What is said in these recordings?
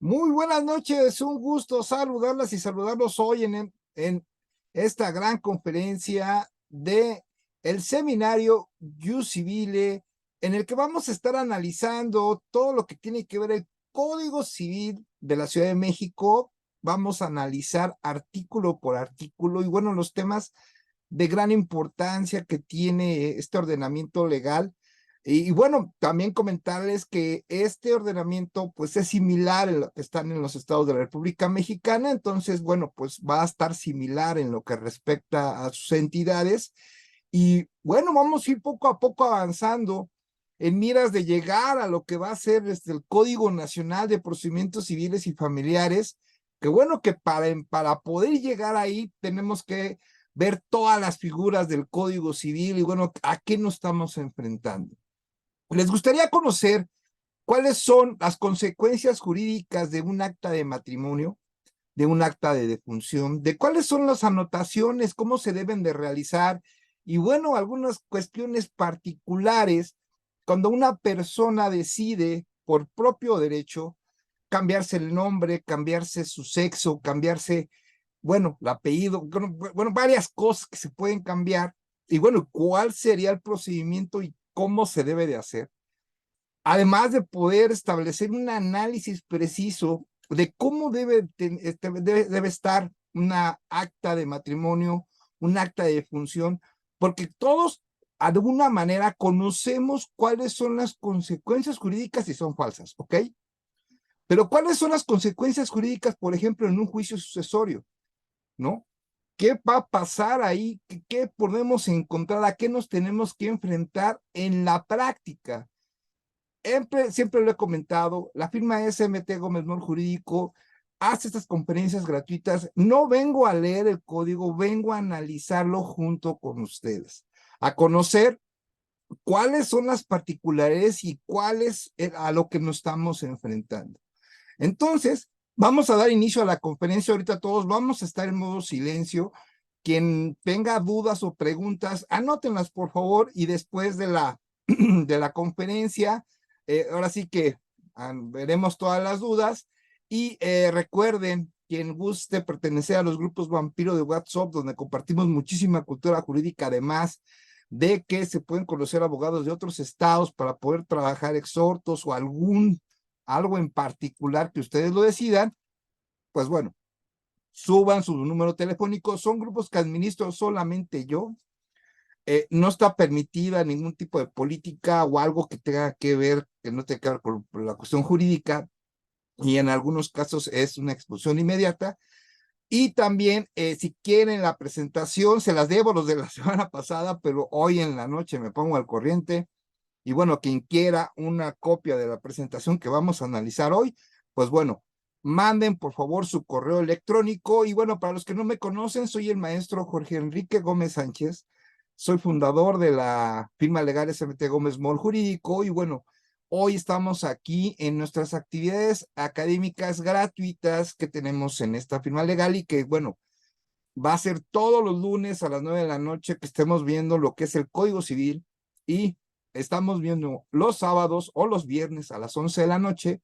Muy buenas noches, un gusto saludarlas y saludarlos hoy en esta gran conferencia de el seminario Jus Civile, en el que vamos a estar analizando todo lo que tiene que ver el Código Civil de la Ciudad de México. Vamos a analizar artículo por artículo y bueno, los temas de gran importancia que tiene este ordenamiento legal. Y bueno, también comentarles que este ordenamiento pues es similar en lo que están en los estados de la República Mexicana, entonces bueno, pues va a estar similar en lo que respecta a sus entidades. Y bueno, vamos a ir poco a poco avanzando en miras de llegar a lo que va a ser el Código Nacional de Procedimientos Civiles y Familiares, que bueno, que para poder llegar ahí tenemos que ver todas las figuras del Código Civil y bueno, ¿a qué nos estamos enfrentando? ¿Les gustaría conocer cuáles son las consecuencias jurídicas de un acta de matrimonio, de un acta de defunción, de cuáles son las anotaciones, cómo se deben de realizar y bueno, algunas cuestiones particulares cuando una persona decide por propio derecho cambiarse el nombre, cambiarse su sexo, cambiarse, bueno, el apellido, bueno, varias cosas que se pueden cambiar y bueno, cuál sería el procedimiento y cómo se debe de hacer, además de poder establecer un análisis preciso de cómo debe estar una acta de matrimonio, un acta de defunción, porque todos de alguna manera conocemos cuáles son las consecuencias jurídicas si son falsas, ¿ok? Pero ¿cuáles son las consecuencias jurídicas, por ejemplo, en un juicio sucesorio, ¿no? ¿Qué va a pasar ahí? ¿Qué podemos encontrar? ¿A qué nos tenemos que enfrentar en la práctica? Siempre lo he comentado, la firma SMT Gómez Mol Jurídico hace estas conferencias gratuitas. No vengo a leer el código, vengo a analizarlo junto con ustedes, a conocer cuáles son las particularidades y cuáles a lo que nos estamos enfrentando. Entonces, vamos a dar inicio a la conferencia. Ahorita todos vamos a estar en modo silencio. Quien tenga dudas o preguntas, anótenlas por favor y después de la conferencia, ahora sí que veremos todas las dudas y recuerden, quien guste pertenecer a los grupos Vampiro de WhatsApp, donde compartimos muchísima cultura jurídica, además de que se pueden conocer abogados de otros estados para poder trabajar exhortos o algo en particular que ustedes lo decidan, pues bueno, suban su número telefónico. Son grupos que administro solamente yo. No está permitida ningún tipo de política o algo que tenga que ver, que no tenga que ver con la cuestión jurídica, y en algunos casos es una expulsión inmediata. Y también, si quieren la presentación, se las debo los de la semana pasada, pero hoy en la noche me pongo al corriente. Y bueno, quien quiera una copia de la presentación que vamos a analizar hoy, pues bueno, manden por favor su correo electrónico. Y bueno, para los que no me conocen, soy el maestro Jorge Enrique Gómez Sánchez. Soy fundador de la firma legal SMT Gómez Mol Jurídico. Y bueno, hoy estamos aquí en nuestras actividades académicas gratuitas que tenemos en esta firma legal y que bueno, va a ser todos los lunes a las 9 de la noche que estemos viendo lo que es el Código Civil, y estamos viendo los sábados o los viernes a las 11 de la noche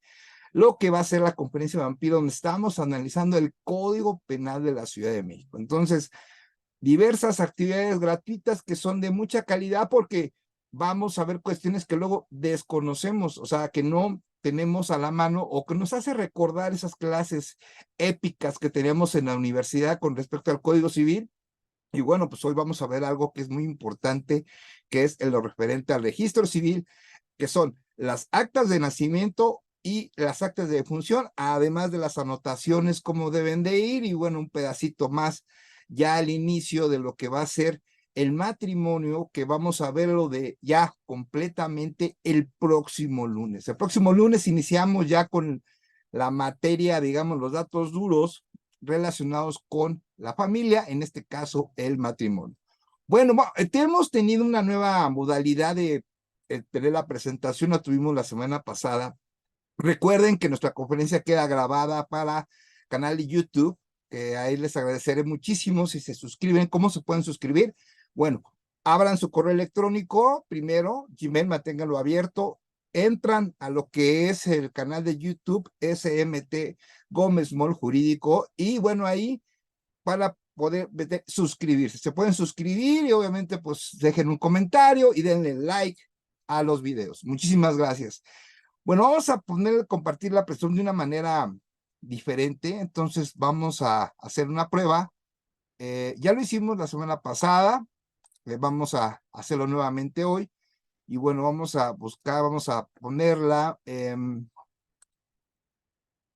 lo que va a ser la conferencia de Vampiro, donde estamos analizando el Código Penal de la Ciudad de México. Entonces, diversas actividades gratuitas que son de mucha calidad porque vamos a ver cuestiones que luego desconocemos, o sea, que no tenemos a la mano o que nos hace recordar esas clases épicas que teníamos en la universidad con respecto al Código Civil. Y bueno, pues hoy vamos a ver algo que es muy importante, que es lo referente al registro civil, que son las actas de nacimiento y las actas de defunción, además de las anotaciones, cómo deben de ir, y bueno, un pedacito más ya al inicio de lo que va a ser el matrimonio, que vamos a verlo de ya completamente el próximo lunes. El próximo lunes iniciamos ya con la materia, digamos, los datos duros relacionados con la familia, en este caso el matrimonio. Bueno, hemos tenido una nueva modalidad de tener la presentación, la tuvimos la semana pasada. Recuerden que nuestra conferencia queda grabada para canal de YouTube, que ahí les agradeceré muchísimo si se suscriben. ¿Cómo se pueden suscribir? Bueno, abran su correo electrónico primero, Gmail, manténganlo abierto, entran a lo que es el canal de YouTube SMT Gómez Mol Jurídico y bueno, ahí para poder suscribirse. Se pueden suscribir y obviamente pues dejen un comentario y denle like a los videos. Muchísimas gracias. Bueno, vamos a compartir la presentación de una manera diferente. Entonces vamos a hacer una prueba. Ya lo hicimos la semana pasada. Vamos a hacerlo nuevamente hoy. Y bueno, vamos a buscar, vamos a ponerla.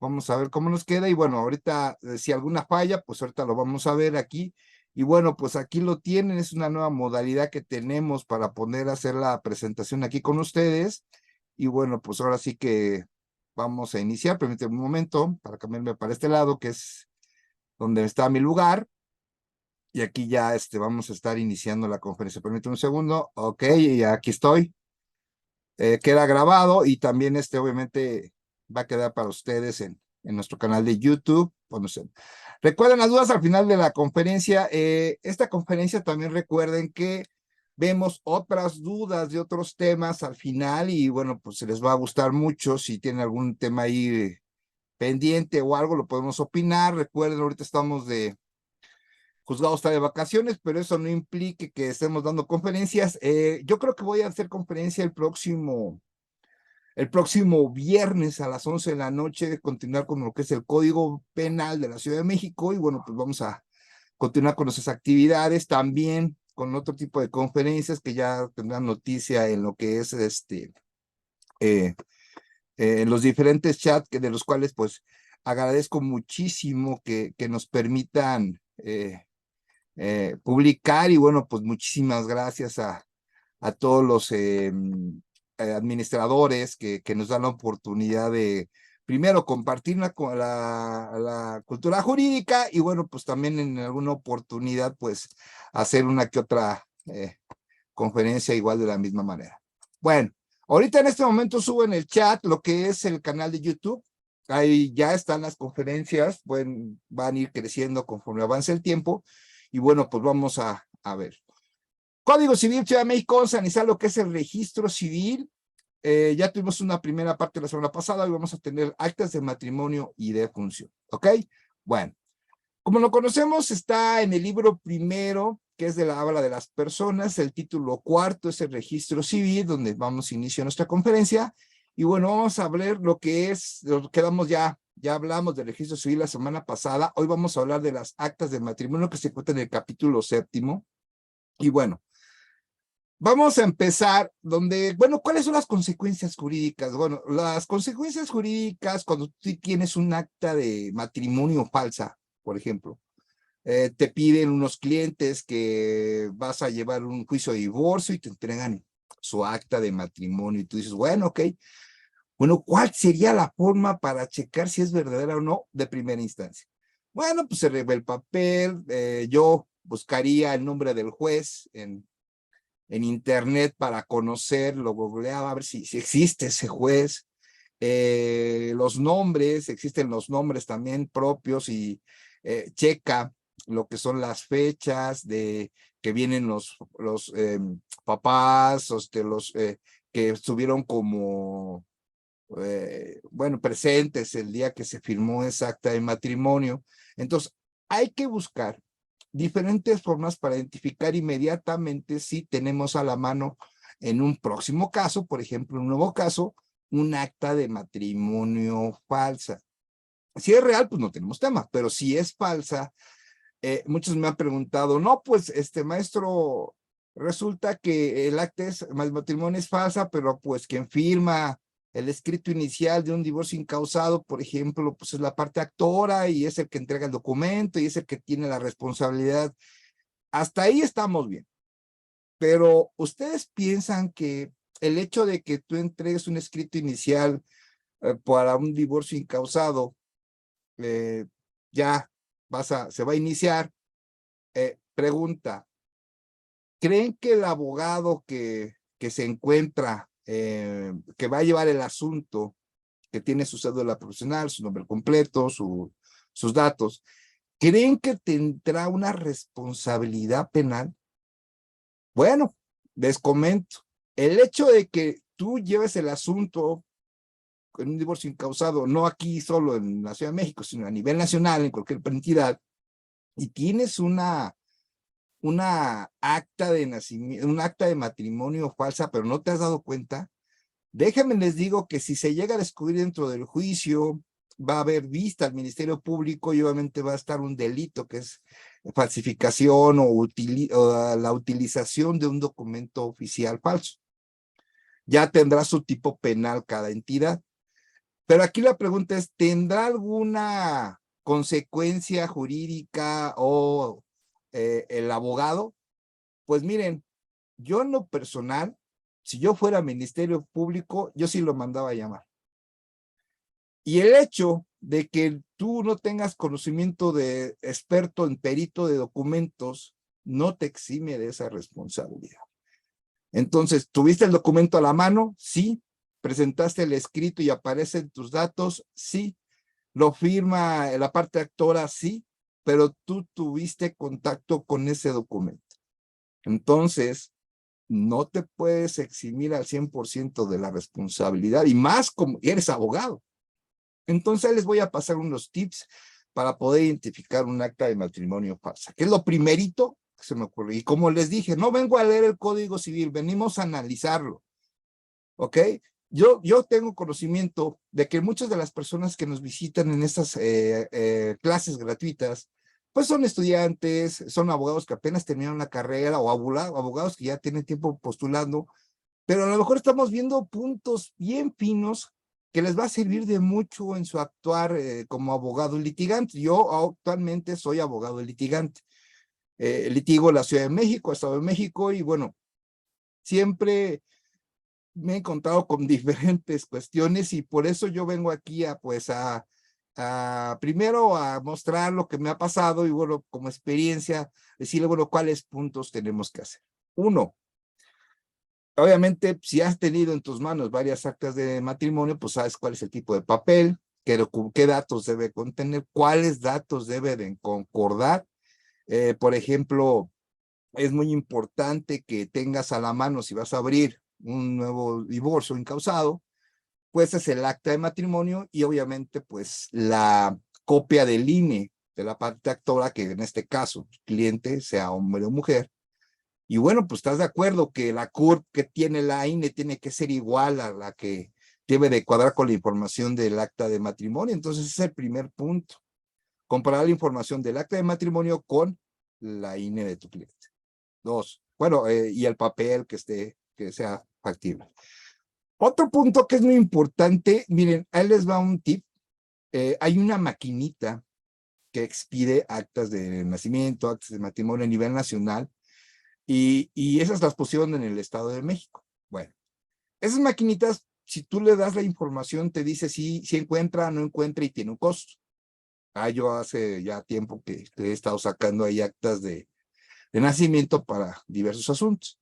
Vamos a ver cómo nos queda. Y bueno, ahorita, si alguna falla, pues ahorita lo vamos a ver aquí. Y bueno, pues aquí lo tienen. Es una nueva modalidad que tenemos para poder hacer la presentación aquí con ustedes. Y bueno, pues ahora sí que vamos a iniciar. Permíteme un momento para cambiarme para este lado, que es donde está mi lugar. Y aquí ya vamos a estar iniciando la conferencia. Permíteme un segundo. Ok, y aquí estoy. Queda grabado y también obviamente va a quedar para ustedes en nuestro canal de YouTube. Recuerden las dudas al final de la conferencia. Esta conferencia también recuerden que vemos otras dudas de otros temas al final y bueno, pues se les va a gustar mucho. Si tienen algún tema ahí pendiente o algo, lo podemos opinar. Recuerden, ahorita estamos juzgado está de vacaciones, pero eso no implique que estemos dando conferencias. Yo creo que voy a hacer conferencia el próximo viernes a las 11 de la noche, continuar con lo que es el Código Penal de la Ciudad de México, y bueno, pues vamos a continuar con nuestras actividades, también con otro tipo de conferencias que ya tendrán noticia en lo que es en los diferentes chats de los cuales pues agradezco muchísimo que nos permitan publicar y bueno, pues muchísimas gracias a todos los administradores que nos dan la oportunidad de, primero, compartir la cultura jurídica y bueno, pues también en alguna oportunidad, pues, hacer una que otra conferencia igual de la misma manera. Bueno, ahorita en este momento subo en el chat lo que es el canal de YouTube. Ahí ya están las conferencias, van a ir creciendo conforme avance el tiempo. Y bueno, pues vamos a ver. Código Civil Ciudad de México, vamos a analizar lo que es el registro civil. Ya tuvimos una primera parte la semana pasada y vamos a tener actas de matrimonio y de función. ¿Ok? Bueno, como lo conocemos, está en el libro primero, que es de la habla de las personas. El título cuarto es el registro civil, donde vamos a iniciar nuestra conferencia. Y bueno, vamos a ver lo que es, lo que ya hablamos del registro civil la semana pasada. Hoy vamos a hablar de las actas de matrimonio que se encuentran en el capítulo séptimo. Y bueno, vamos a empezar bueno, ¿cuáles son las consecuencias jurídicas? Bueno, las consecuencias jurídicas cuando tú tienes un acta de matrimonio falsa, por ejemplo, te piden unos clientes que vas a llevar un juicio de divorcio y te entregan su acta de matrimonio y tú dices, bueno, ok, bueno, ¿cuál sería la forma para checar si es verdadera o no de primera instancia? Bueno, pues se revela el papel, yo buscaría el nombre del juez en internet para conocerlo, googleaba a ver si existe ese juez, los nombres, existen los nombres también propios y checa lo que son las fechas de que vienen los papás, los que estuvieron como bueno, presentes el día que se firmó esa acta de matrimonio. Entonces, hay que buscar diferentes formas para identificar inmediatamente si tenemos a la mano en un próximo caso, por ejemplo, un nuevo caso, un acta de matrimonio falsa. Si es real, pues no tenemos tema, pero si es falsa, muchos me han preguntado, no, pues maestro, resulta que el acta de matrimonio es falsa, pero pues quien firma el escrito inicial de un divorcio incausado, por ejemplo, pues es la parte actora y es el que entrega el documento y es el que tiene la responsabilidad. Hasta ahí estamos bien. Pero ustedes piensan que el hecho de que tú entregues un escrito inicial para un divorcio incausado, ya se va a iniciar. Pregunta, ¿creen que el abogado que se encuentra, que va a llevar el asunto, que tiene su cédula profesional, su nombre completo, sus datos, creen que tendrá una responsabilidad penal? Bueno, les comento, el hecho de que tú lleves el asunto en un divorcio incausado, no aquí solo en la Ciudad de México, sino a nivel nacional, en cualquier entidad, y tienes una acta de nacimiento, un acta de matrimonio falsa, pero no te has dado cuenta, déjenme les digo que si se llega a descubrir dentro del juicio, va a haber vista al Ministerio Público y obviamente va a estar un delito que es falsificación o la utilización de un documento oficial falso. Ya tendrá su tipo penal cada entidad. Pero aquí la pregunta es, ¿tendrá alguna consecuencia jurídica o el abogado? Pues miren, yo en lo personal, si yo fuera Ministerio Público, yo sí lo mandaba a llamar. Y el hecho de que tú no tengas conocimiento de experto en perito de documentos, no te exime de esa responsabilidad. Entonces, ¿tuviste el documento a la mano? Sí. ¿Presentaste el escrito y aparecen tus datos? Sí. ¿Lo firma la parte actora? Sí. Pero tú tuviste contacto con ese documento. Entonces, no te puedes eximir al 100% de la responsabilidad, y más como eres abogado. Entonces les voy a pasar unos tips para poder identificar un acta de matrimonio falsa, que es lo primerito que se me ocurrió. Y como les dije, no vengo a leer el Código Civil, venimos a analizarlo, ¿ok? Yo tengo conocimiento de que muchas de las personas que nos visitan en estas clases gratuitas, pues son estudiantes, son abogados que apenas terminaron la carrera o abogados que ya tienen tiempo postulando, pero a lo mejor estamos viendo puntos bien finos que les va a servir de mucho en su actuar como abogado litigante. Yo actualmente soy abogado litigante. Litigo en la Ciudad de México, Estado de México, y bueno, siempre me he encontrado con diferentes cuestiones y por eso yo vengo aquí primero a mostrar lo que me ha pasado y bueno, como experiencia, decirle, bueno, cuáles puntos tenemos que hacer. Uno, obviamente, si has tenido en tus manos varias actas de matrimonio, pues sabes cuál es el tipo de papel, qué datos debe contener, cuáles datos debe de concordar. Por ejemplo, es muy importante que tengas a la mano, si vas a abrir un nuevo divorcio incausado, pues es el acta de matrimonio y obviamente pues la copia del INE de la parte actora, que en este caso, cliente, sea hombre o mujer. Y bueno, pues estás de acuerdo que la CURP que tiene la INE tiene que ser igual a la que debe de cuadrar con la información del acta de matrimonio. Entonces ese es el primer punto. Comparar la información del acta de matrimonio con la INE de tu cliente. Dos, bueno, y el papel que sea factible. Otro punto que es muy importante, miren, ahí les va un tip. Hay una maquinita que expide actas de nacimiento, actas de matrimonio a nivel nacional, y esas las pusieron en el Estado de México. Bueno, esas maquinitas, si tú le das la información, te dice si encuentra, no encuentra y tiene un costo. Yo hace ya tiempo que he estado sacando ahí actas de nacimiento para diversos asuntos.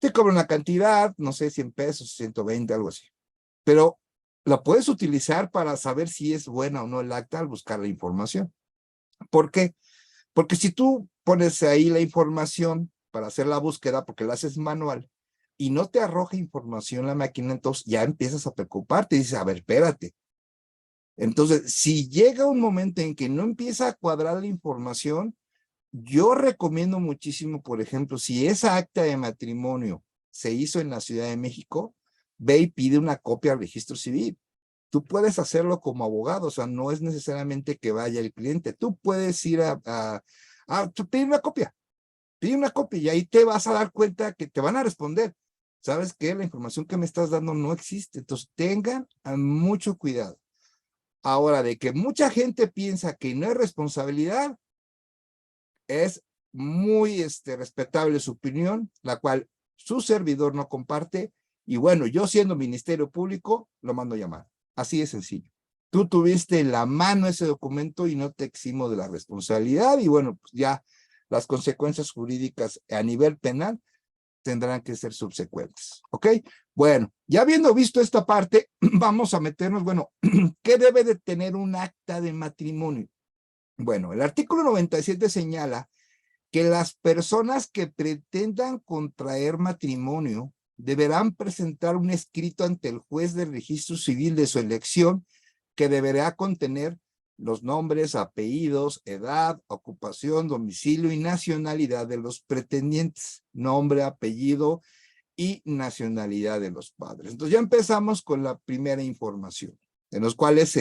Te cobran una cantidad, no sé, 100 pesos, 120, algo así. Pero la puedes utilizar para saber si es buena o no el acta al buscar la información. ¿Por qué? Porque si tú pones ahí la información para hacer la búsqueda, porque la haces manual, y no te arroja información la máquina, entonces ya empiezas a preocuparte y dices, a ver, espérate. Entonces, si llega un momento en que no empieza a cuadrar la información, yo recomiendo muchísimo, por ejemplo, si esa acta de matrimonio se hizo en la Ciudad de México, ve y pide una copia al registro civil. Tú puedes hacerlo como abogado, o sea, no es necesariamente que vaya el cliente. Tú puedes ir a pedir una copia. Pide una copia y ahí te vas a dar cuenta que te van a responder. ¿Sabes qué? La información que me estás dando no existe. Entonces, tengan mucho cuidado. Ahora, de que mucha gente piensa que no es responsabilidad, es muy respetable su opinión, la cual su servidor no comparte, y bueno, yo siendo Ministerio Público, lo mando a llamar. Así de sencillo. Tú tuviste en la mano ese documento y no te eximo de la responsabilidad, y bueno, pues ya las consecuencias jurídicas a nivel penal tendrán que ser subsecuentes, ¿ok? Bueno, ya habiendo visto esta parte, vamos a meternos, bueno, ¿qué debe de tener un acta de matrimonio? Bueno, el artículo 97 señala que las personas que pretendan contraer matrimonio deberán presentar un escrito ante el juez del registro civil de su elección que deberá contener los nombres, apellidos, edad, ocupación, domicilio y nacionalidad de los pretendientes, nombre, apellido y nacionalidad de los padres. Entonces ya empezamos con la primera información, en los cuales,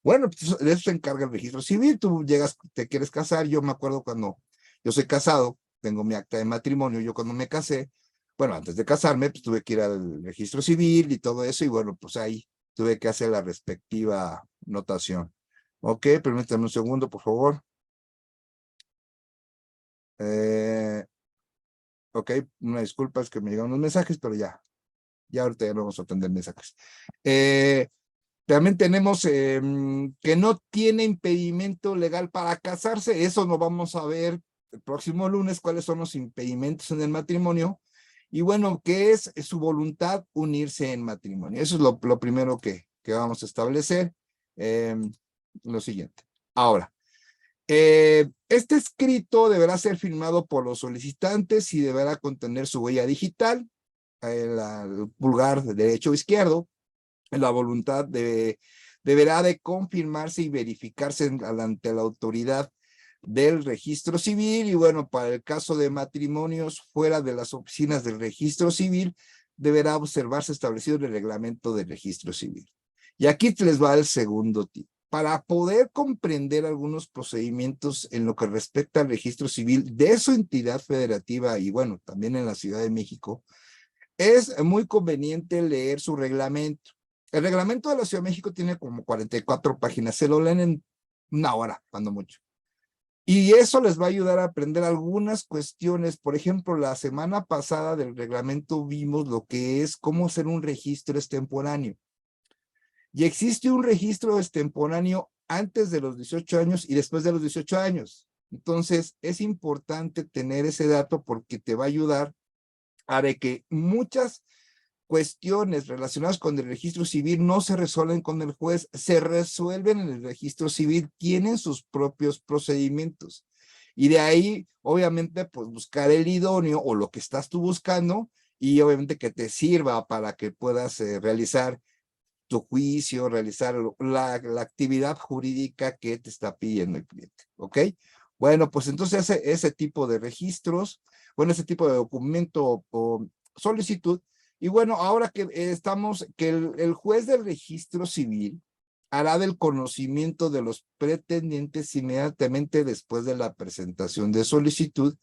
bueno, pues de eso se encarga el registro civil. Tú llegas, te quieres casar. Yo me acuerdo cuando yo soy casado, tengo mi acta de matrimonio. Yo cuando me casé, bueno, antes de casarme, pues tuve que ir al registro civil y todo eso, y bueno, pues ahí tuve que hacer la respectiva notación. Ok, permítame un segundo, por favor. Ok, una disculpa, es que me llegaron los mensajes, pero ya ahorita ya no vamos a atender mensajes. También tenemos que no tiene impedimento legal para casarse. Eso lo vamos a ver el próximo lunes, cuáles son los impedimentos en el matrimonio. Y bueno, ¿qué es su voluntad unirse en matrimonio? Eso es lo primero que vamos a establecer. Lo siguiente. Ahora, este escrito deberá ser firmado por los solicitantes y deberá contener su huella digital, el pulgar derecho o izquierdo. La voluntad deberá de confirmarse y verificarse ante la autoridad del registro civil. Y bueno, para el caso de matrimonios fuera de las oficinas del registro civil, deberá observarse establecido en el reglamento del registro civil. Y aquí les va el segundo tip. Para poder comprender algunos procedimientos en lo que respecta al registro civil de su entidad federativa y bueno, también en la Ciudad de México, es muy conveniente leer su reglamento. El reglamento de la Ciudad de México tiene como 44 páginas, se lo leen en una hora, cuando mucho. Y eso les va a ayudar a aprender algunas cuestiones. Por ejemplo, la semana pasada del reglamento vimos lo que es cómo hacer un registro extemporáneo. Y existe un registro extemporáneo antes de los 18 años y después de los 18 años. Entonces, es importante tener ese dato porque te va a ayudar a de que muchas cuestiones relacionadas con el registro civil no se resuelven con el juez, se resuelven en el registro civil, tienen sus propios procedimientos. Y de ahí, obviamente, pues buscar el idóneo o lo que estás tú buscando y obviamente que te sirva para que puedas realizar tu juicio, realizar la actividad jurídica que te está pidiendo el cliente, ¿ok? Bueno, pues entonces ese tipo de registros, bueno, ese tipo de documento o solicitud. Y bueno, ahora que estamos, que el juez del registro civil hará del conocimiento de los pretendientes inmediatamente después de la presentación de solicitud,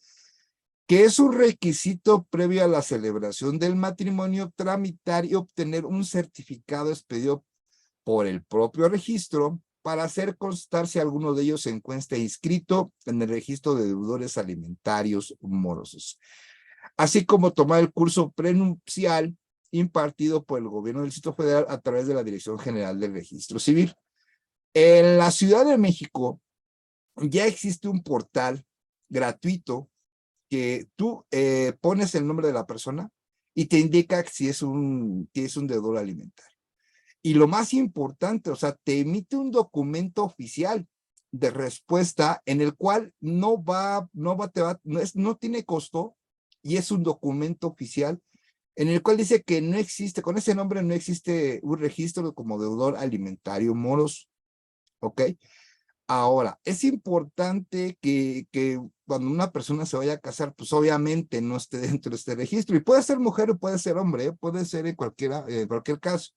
que es un requisito previo a la celebración del matrimonio, tramitar y obtener un certificado expedido por el propio registro para hacer constar si alguno de ellos se encuentra inscrito en el registro de deudores alimentarios morosos, así como tomar el curso prenupcial impartido por el gobierno del Distrito Federal a través de la Dirección General del Registro Civil. En la Ciudad de México ya existe un portal gratuito que tú pones el nombre de la persona y te indica si es un deudor alimentario. Y lo más importante, o sea, te emite un documento oficial de respuesta en el cual no tiene costo y es un documento oficial en el cual dice que no existe, con ese nombre no existe un registro como deudor alimentario moroso, ¿ok? Ahora, es importante que cuando una persona se vaya a casar, pues obviamente no esté dentro de este registro, y puede ser mujer o puede ser hombre, puede ser en cualquier caso.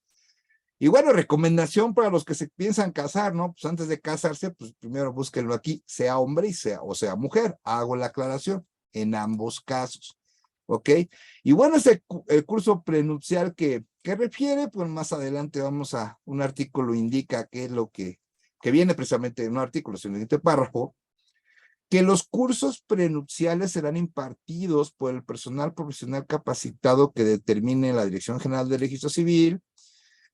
Y bueno, recomendación para los que se piensan casar, ¿no? Pues antes de casarse, pues primero búsquenlo aquí, sea hombre o sea mujer. Hago la aclaración en ambos casos, ¿ok? Y bueno, el curso prenupcial que refiere, pues más adelante un artículo indica qué es lo que viene precisamente en un artículo, en el siguiente párrafo, que los cursos prenupciales serán impartidos por el personal profesional capacitado que determine la Dirección General del Registro Civil.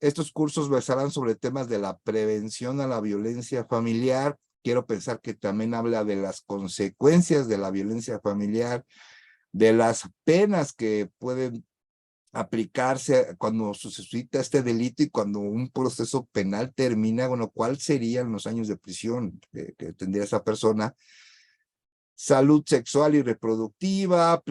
Estos cursos versarán sobre temas de la prevención a la violencia familiar. Quiero pensar que también habla de las consecuencias de la violencia familiar, de las penas que pueden aplicarse cuando se suscita este delito y cuando un proceso penal termina, bueno, ¿cuáles serían los años de prisión que tendría esa persona? salud sexual y reproductiva,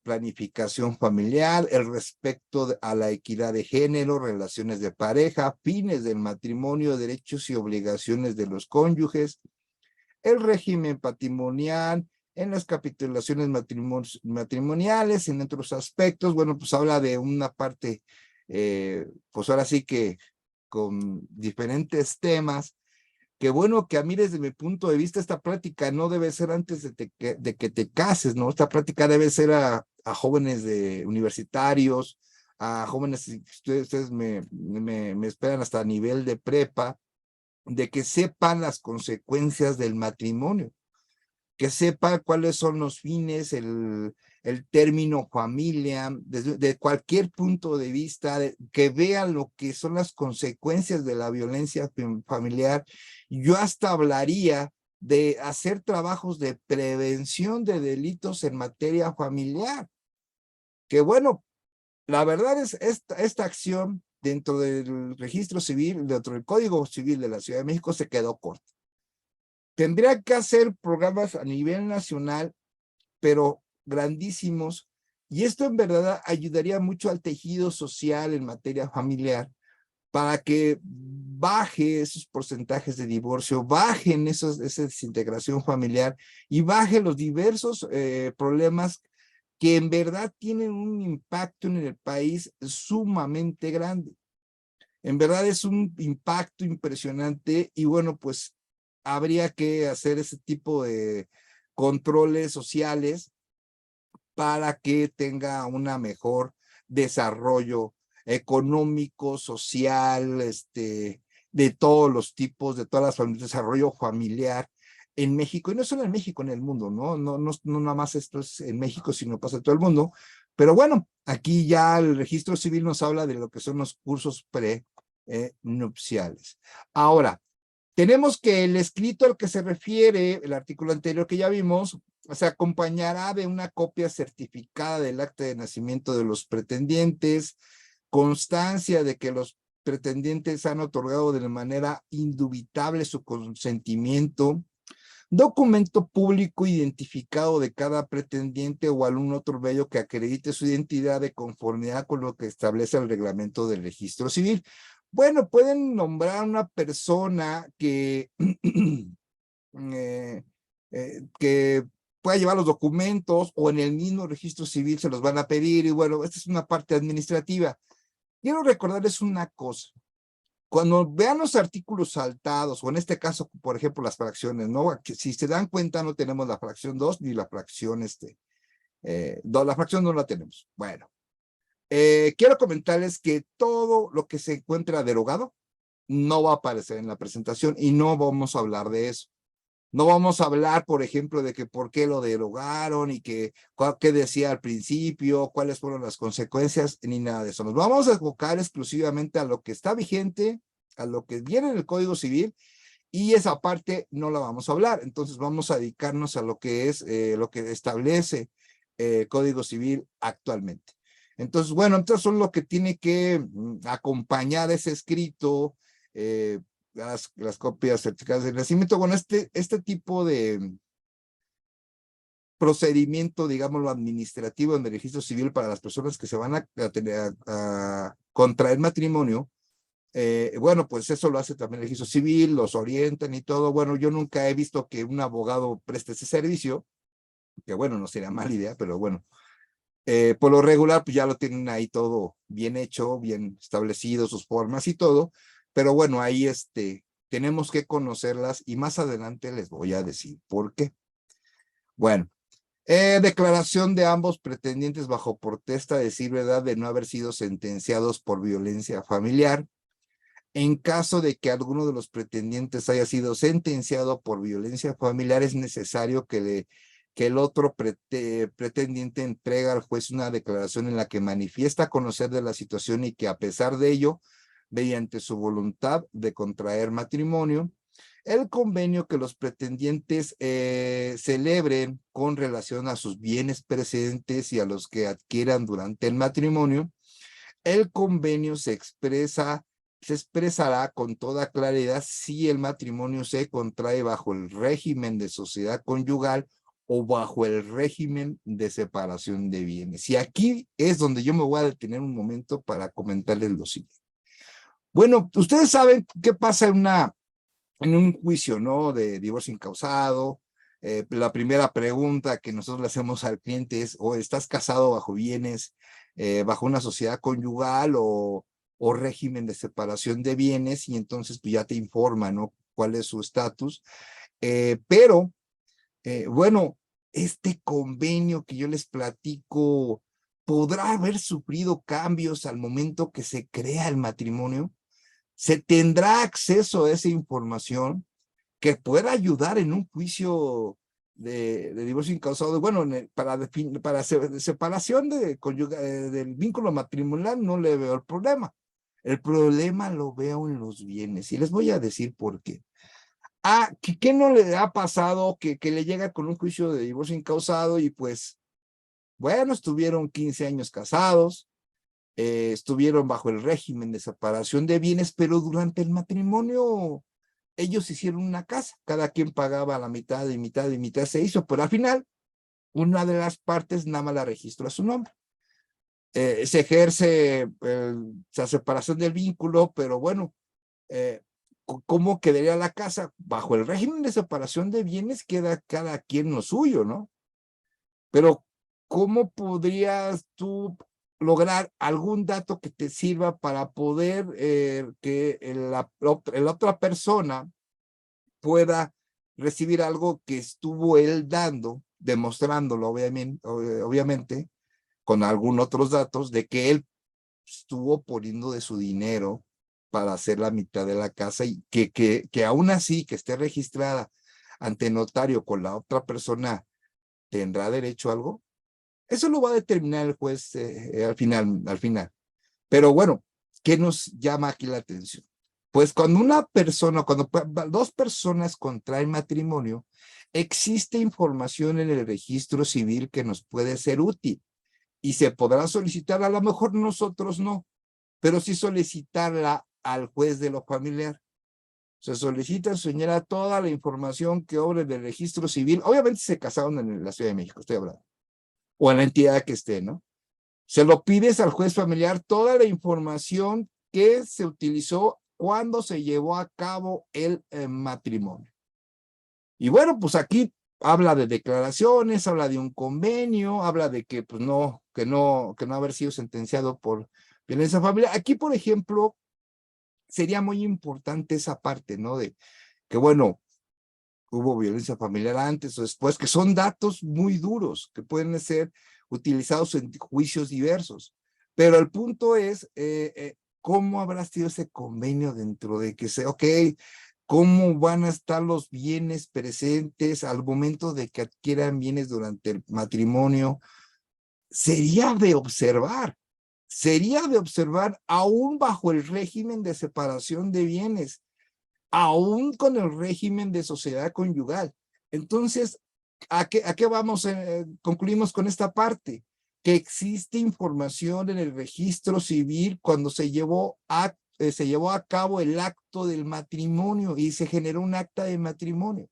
planificación familiar, el respeto a la equidad de género, relaciones de pareja, fines del matrimonio, derechos y obligaciones de los cónyuges, el régimen patrimonial, en las capitulaciones matrimoniales, en otros aspectos. Bueno, pues habla de una parte, pues ahora sí que con diferentes temas, que bueno, que a mí desde mi punto de vista esta plática no debe ser antes de que te cases, ¿no? Esta plática debe ser a jóvenes universitarios, a jóvenes, si ustedes me esperan hasta nivel de prepa, de que sepan las consecuencias del matrimonio, que sepa cuáles son los fines, el término familia, desde de cualquier punto de vista, que vean lo que son las consecuencias de la violencia familiar. Yo hasta hablaría de hacer trabajos de prevención de delitos en materia familiar, que bueno, la verdad es esta acción dentro del registro civil, dentro del Código Civil de la Ciudad de México se quedó corta. Tendría que hacer programas a nivel nacional, pero grandísimos, y esto en verdad ayudaría mucho al tejido social en materia familiar para que baje esos porcentajes de divorcio, bajen esa desintegración familiar y baje los diversos problemas que en verdad tienen un impacto en el país sumamente grande. En verdad es un impacto impresionante y bueno, pues habría que hacer ese tipo de controles sociales para que tenga una mejor desarrollo económico, social, de todos los tipos, de todas las familias, desarrollo familiar en México, y no solo en México, en el mundo, ¿no? No nada más esto es en México, sino pasa en todo el mundo. Pero bueno, aquí ya el registro civil nos habla de lo que son los cursos prenupciales. Ahora, tenemos que el escrito al que se refiere, el artículo anterior que ya vimos, se acompañará de una copia certificada del acta de nacimiento de los pretendientes, constancia de que los pretendientes han otorgado de manera indubitable su consentimiento, documento público identificado de cada pretendiente o algún otro medio que acredite su identidad de conformidad con lo que establece el reglamento del registro civil. Bueno, pueden nombrar una persona que, que pueda llevar los documentos o en el mismo registro civil se los van a pedir y bueno, esta es una parte administrativa. Quiero recordarles una cosa. Cuando vean los artículos saltados, o en este caso, por ejemplo, las fracciones, ¿no? Que si se dan cuenta, no tenemos la fracción 2 ni la fracción, la fracción no la tenemos. Bueno, quiero comentarles que todo lo que se encuentra derogado no va a aparecer en la presentación y no vamos a hablar de eso. No vamos a hablar, por ejemplo, de que por qué lo derogaron y que qué decía al principio, cuáles fueron las consecuencias, ni nada de eso. Nos vamos a enfocar exclusivamente a lo que está vigente, a lo que viene en el Código Civil, y esa parte no la vamos a hablar. Entonces vamos a dedicarnos a lo que es lo que establece el Código Civil actualmente. Entonces, bueno, entonces son lo que tiene que acompañar ese escrito, las copias certificadas de nacimiento. Bueno, este tipo de procedimiento, digámoslo, administrativo en el registro civil para las personas que se van a contraer matrimonio, bueno, pues eso lo hace también el registro civil, los orientan y todo. Bueno, yo nunca he visto que un abogado preste ese servicio, que bueno, no sería mala idea, pero bueno, por lo regular, pues ya lo tienen ahí todo bien hecho, bien establecido, sus formas y todo, pero bueno, ahí tenemos que conocerlas y más adelante les voy a decir por qué. Bueno, declaración de ambos pretendientes bajo protesta de decir verdad de no haber sido sentenciados por violencia familiar. En caso de que alguno de los pretendientes haya sido sentenciado por violencia familiar, es necesario que el otro pretendiente entregue al juez una declaración en la que manifiesta conocer de la situación y que a pesar de ello, mediante su voluntad de contraer matrimonio, el convenio que los pretendientes celebren con relación a sus bienes precedentes y a los que adquieran durante el matrimonio, el convenio se expresará con toda claridad si el matrimonio se contrae bajo el régimen de sociedad conyugal o bajo el régimen de separación de bienes. Y aquí es donde yo me voy a detener un momento para comentarles lo siguiente. Bueno, ustedes saben qué pasa en un juicio, ¿no? De divorcio incausado. La primera pregunta que nosotros le hacemos al cliente es, ¿o estás casado bajo bienes, bajo una sociedad conyugal o régimen de separación de bienes? Y entonces pues ya te informa, ¿no? ¿Cuál es su estatus? Pero bueno, este convenio que yo les platico, ¿podrá haber sufrido cambios al momento que se crea el matrimonio? ¿Se tendrá acceso a esa información que pueda ayudar en un juicio de divorcio incausado? Bueno, para separación del vínculo matrimonial no le veo el problema. El problema lo veo en los bienes y les voy a decir por qué. ¿Qué no le ha pasado que le llega con un juicio de divorcio incausado y pues, bueno, estuvieron 15 años casados, estuvieron bajo el régimen de separación de bienes, pero durante el matrimonio ellos hicieron una casa, cada quien pagaba la mitad y mitad y mitad se hizo, pero al final una de las partes nada más la registró a su nombre. Se ejerce la separación del vínculo, pero bueno, ¿cómo quedaría la casa? Bajo el régimen de separación de bienes queda cada quien lo suyo, ¿no? Pero ¿cómo podrías tú lograr algún dato que te sirva para poder que la otra persona pueda recibir algo que estuvo él dando, demostrándolo obviamente con algunos otros datos de que él estuvo poniendo de su dinero para hacer la mitad de la casa y que aún así que esté registrada ante notario con la otra persona tendrá derecho a algo? Eso lo va a determinar el juez al final. Pero bueno, ¿qué nos llama aquí la atención? Pues cuando cuando dos personas contraen matrimonio, existe información en el registro civil que nos puede ser útil y se podrá solicitar, a lo mejor nosotros no, pero sí solicitarla al juez de lo familiar. Se solicita, señora, toda la información que obre del registro civil. Obviamente se casaron en la Ciudad de México, estoy hablando, o en la entidad que esté, ¿no? Se lo pides al juez familiar toda la información que se utilizó cuando se llevó a cabo el matrimonio. Y bueno, pues aquí habla de declaraciones, habla de un convenio, habla de que pues que no haber sido sentenciado por violencia familiar. Aquí, por ejemplo, sería muy importante esa parte, ¿no? De que bueno, hubo violencia familiar antes o después, que son datos muy duros que pueden ser utilizados en juicios diversos. Pero el punto es, ¿cómo habrá sido ese convenio dentro de que ok, cómo van a estar los bienes presentes al momento de que adquieran bienes durante el matrimonio? Sería de observar aún bajo el régimen de separación de bienes, aún con el régimen de sociedad conyugal. Entonces, ¿a qué vamos? Concluimos con esta parte, que existe información en el registro civil cuando se llevó a cabo el acto del matrimonio y se generó un acta de matrimonio.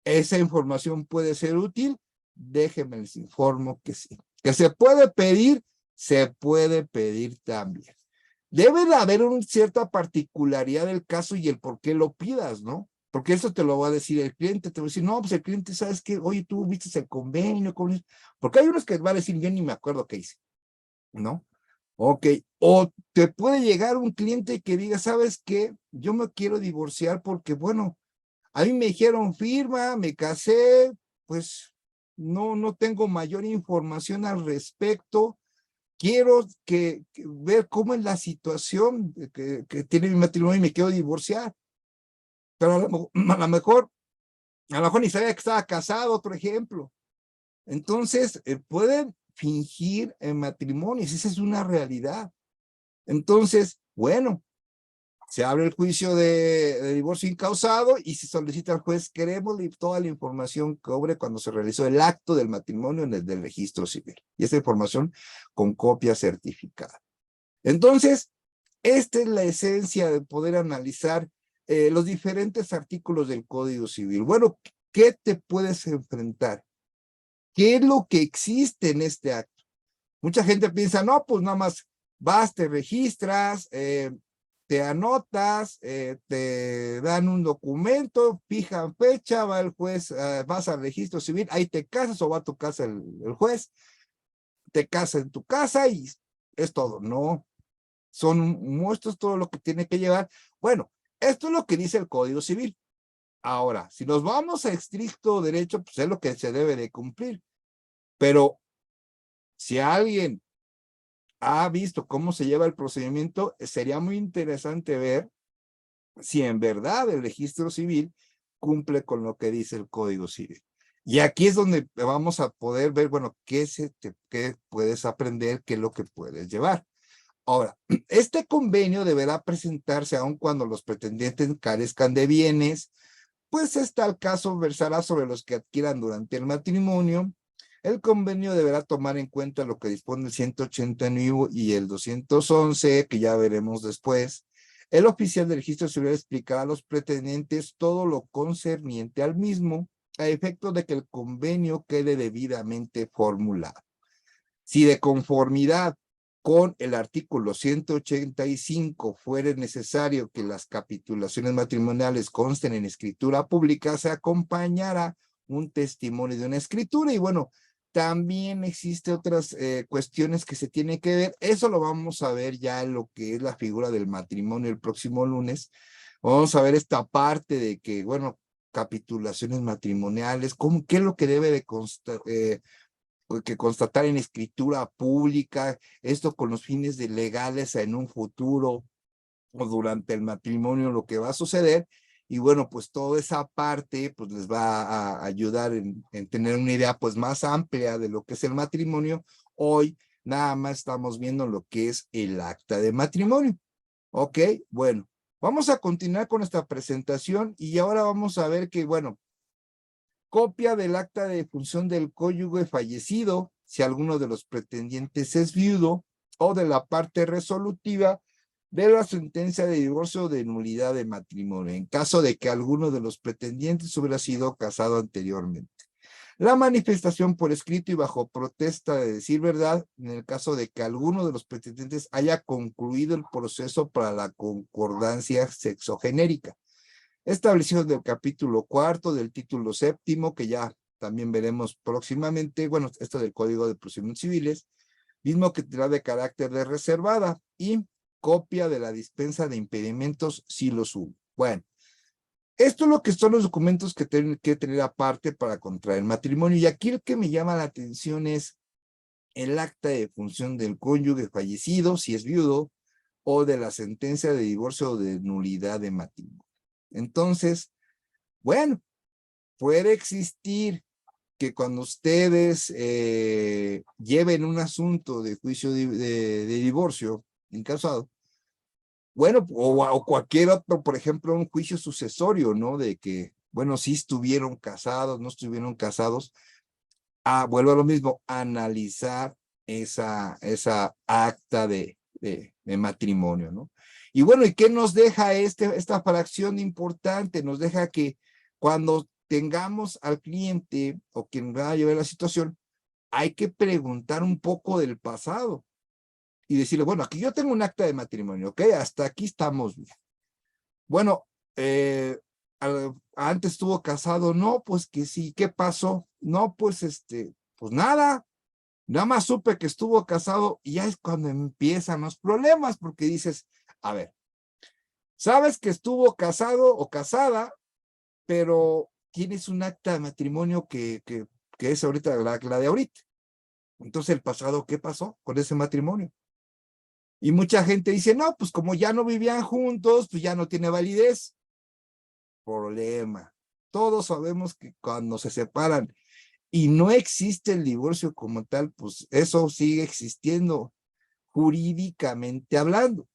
¿Esa información puede ser útil? Déjenme les informo que sí. Que se puede pedir también. Debe de haber una cierta particularidad del caso y el por qué lo pidas, ¿no? Porque eso te lo va a decir el cliente, te va a decir, no, pues el cliente, ¿sabes qué? Oye, tú viste el convenio, porque hay unos que van a decir, yo ni me acuerdo qué hice, ¿no? Ok, o te puede llegar un cliente que diga, ¿sabes qué? Yo me quiero divorciar porque, bueno, a mí me dijeron firma, me casé, pues no tengo mayor información al respecto. Quiero ver cómo es la situación que tiene mi matrimonio y me quiero divorciar. Pero a lo mejor ni sabía que estaba casado, otro ejemplo. Entonces, pueden fingir en matrimonios, esa es una realidad. Entonces, bueno, se abre el juicio de divorcio incausado y se solicita al juez, queremos toda la información que obre cuando se realizó el acto del matrimonio en el del registro civil. Y esta información con copia certificada. Entonces, esta es la esencia de poder analizar los diferentes artículos del Código Civil. Bueno, ¿qué te puedes enfrentar? ¿Qué es lo que existe en este acto? Mucha gente piensa, no, pues nada más vas, te registras, te anotas, te dan un documento, fijan fecha, va el juez, vas al registro civil, ahí te casas o va a tu casa el juez, te casas en tu casa y es todo. No, son muestros todo lo que tiene que llevar. Bueno, esto es lo que dice el Código Civil. Ahora, si nos vamos a estricto derecho, pues es lo que se debe de cumplir. Pero si alguien ha visto cómo se lleva el procedimiento, sería muy interesante ver si en verdad el registro civil cumple con lo que dice el Código Civil. Y aquí es donde vamos a poder ver, bueno, qué puedes aprender, qué es lo que puedes llevar. Ahora, este convenio deberá presentarse aun cuando los pretendientes carezcan de bienes, pues tal caso versará sobre los que adquieran durante el matrimonio. El convenio deberá tomar en cuenta lo que dispone el 189 y el 211, que ya veremos después. El oficial del registro civil explicará a los pretendientes todo lo concerniente al mismo, a efecto de que el convenio quede debidamente formulado. Si de conformidad con el artículo 185 fuere necesario que las capitulaciones matrimoniales consten en escritura pública, se acompañará un testimonio de una escritura. Y bueno, también existe otras cuestiones que se tienen que ver. Eso lo vamos a ver ya en lo que es la figura del matrimonio el próximo lunes. Vamos a ver esta parte de que, bueno, capitulaciones matrimoniales, qué es lo que debe de constar, que constatar en escritura pública, esto con los fines de legales en un futuro o durante el matrimonio, lo que va a suceder. Y bueno, pues toda esa parte pues les va a ayudar en tener una idea pues más amplia de lo que es el matrimonio. Hoy nada más estamos viendo lo que es el acta de matrimonio. Ok, bueno, vamos a continuar con esta presentación y ahora vamos a ver que, bueno, copia del acta de defunción del cónyuge fallecido, si alguno de los pretendientes es viudo, o de la parte resolutiva de la sentencia de divorcio o de nulidad de matrimonio, en caso de que alguno de los pretendientes hubiera sido casado anteriormente. La manifestación por escrito y bajo protesta de decir verdad, en el caso de que alguno de los pretendientes haya concluido el proceso para la concordancia sexogenérica, establecidos del capítulo 4 del título 7, que ya también veremos próximamente, bueno, esto del Código de Procedimientos Civiles, mismo que tendrá de carácter de reservada, y copia de la dispensa de impedimentos si los hubo. Bueno, esto es lo que son los documentos que tienen que tener aparte para contraer matrimonio, y aquí el que me llama la atención es el acta de defunción del cónyuge fallecido, si es viudo, o de la sentencia de divorcio o de nulidad de matrimonio. Entonces, bueno, puede existir que cuando ustedes lleven un asunto de juicio de divorcio incasado, bueno, o cualquier otro, por ejemplo, un juicio sucesorio, ¿no? De que, bueno, si estuvieron casados, no estuvieron casados, vuelvo a lo mismo, analizar esa acta de matrimonio, ¿no? Y bueno, ¿y qué nos deja esta fracción importante? Nos deja que cuando tengamos al cliente o quien va a llevar la situación, hay que preguntar un poco del pasado y decirle, bueno, aquí yo tengo un acta de matrimonio, ¿ok? Hasta aquí estamos bien. Bueno, antes estuvo casado, no, pues que sí, ¿qué pasó? No, pues pues nada más supe que estuvo casado y ya es cuando empiezan los problemas, porque dices, a ver, sabes que estuvo casado o casada, pero tienes un acta de matrimonio que es ahorita la de ahorita. Entonces, el pasado, ¿qué pasó con ese matrimonio? Y mucha gente dice, no, pues como ya no vivían juntos, pues ya no tiene validez. Problema. Todos sabemos que cuando se separan y no existe el divorcio como tal, pues eso sigue existiendo jurídicamente hablando.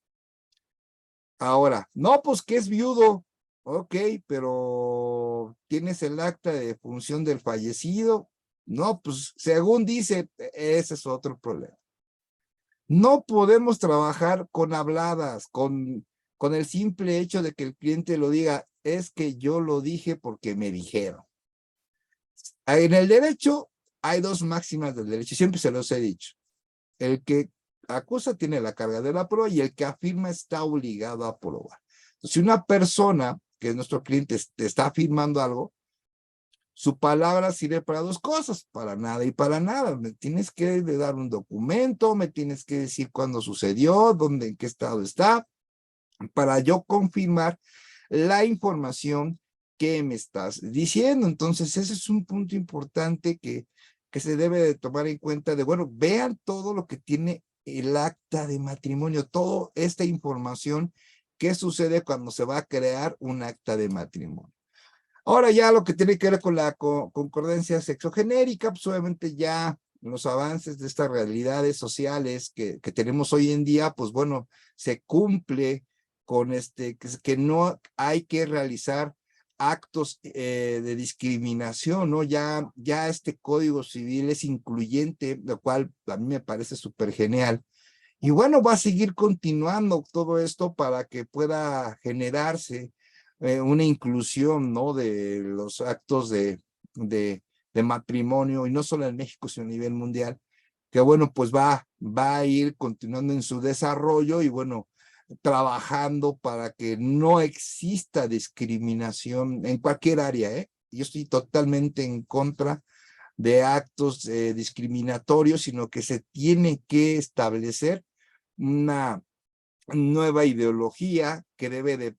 Ahora, no, pues que es viudo, ok, pero ¿tienes el acta de defunción del fallecido? No, pues según dice, ese es otro problema. No podemos trabajar con habladas, con el simple hecho de que el cliente lo diga, es que yo lo dije porque me dijeron. En el derecho hay dos máximas del derecho, siempre se los he dicho. El que acusa tiene la carga de la prueba y el que afirma está obligado a probar. Entonces, si una persona, que es nuestro cliente, te está afirmando algo, su palabra sirve para dos cosas, para nada y para nada. Me tienes que dar un documento, me tienes que decir cuándo sucedió, dónde, en qué estado está, para yo confirmar la información que me estás diciendo. Entonces, ese es un punto importante que se debe de tomar en cuenta de, bueno, vean todo lo que tiene el acta de matrimonio, toda esta información que sucede cuando se va a crear un acta de matrimonio. Ahora ya lo que tiene que ver con la concordancia sexogenérica, pues obviamente ya los avances de estas realidades sociales que tenemos hoy en día, pues bueno, se cumple con que no hay que realizar actos de discriminación, ¿no? Ya este Código Civil es incluyente, lo cual a mí me parece súper genial. Y bueno, va a seguir continuando todo esto para que pueda generarse una inclusión, ¿no? De los actos de matrimonio, y no solo en México, sino a nivel mundial, que bueno, pues va a ir continuando en su desarrollo y bueno, trabajando para que no exista discriminación en cualquier área, ¿eh? Yo estoy totalmente en contra de actos discriminatorios, sino que se tiene que establecer una nueva ideología que debe de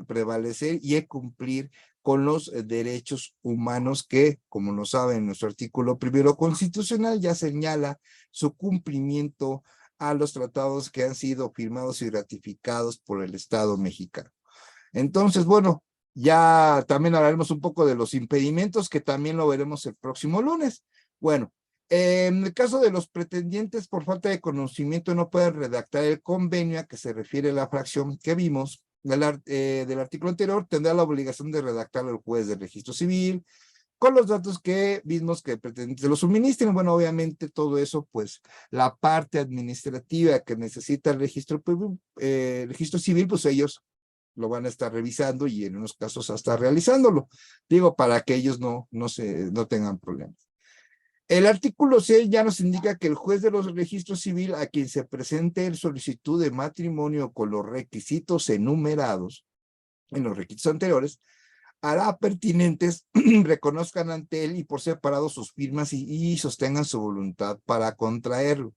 prevalecer y cumplir con los derechos humanos que, como lo saben, nuestro artículo primero constitucional ya señala su cumplimiento a los tratados que han sido firmados y ratificados por el Estado mexicano. Entonces, bueno, ya también hablaremos un poco de los impedimentos, que también lo veremos el próximo lunes. Bueno, en el caso de los pretendientes por falta de conocimiento no pueden redactar el convenio a que se refiere la fracción que vimos del artículo anterior, tendrá la obligación de redactar el juez de registro civil con los datos que mismos que pretendientes lo suministren. Bueno, obviamente todo eso, pues la parte administrativa que necesita el registro civil, pues ellos lo van a estar revisando y en unos casos hasta realizándolo. Digo, para que ellos no tengan problemas. El artículo 6 ya nos indica que el juez de los registros civil a quien se presente el solicitud de matrimonio con los requisitos enumerados en los requisitos anteriores, hará pertinentes, reconozcan ante él y por separado sus firmas y sostengan su voluntad para contraerlo,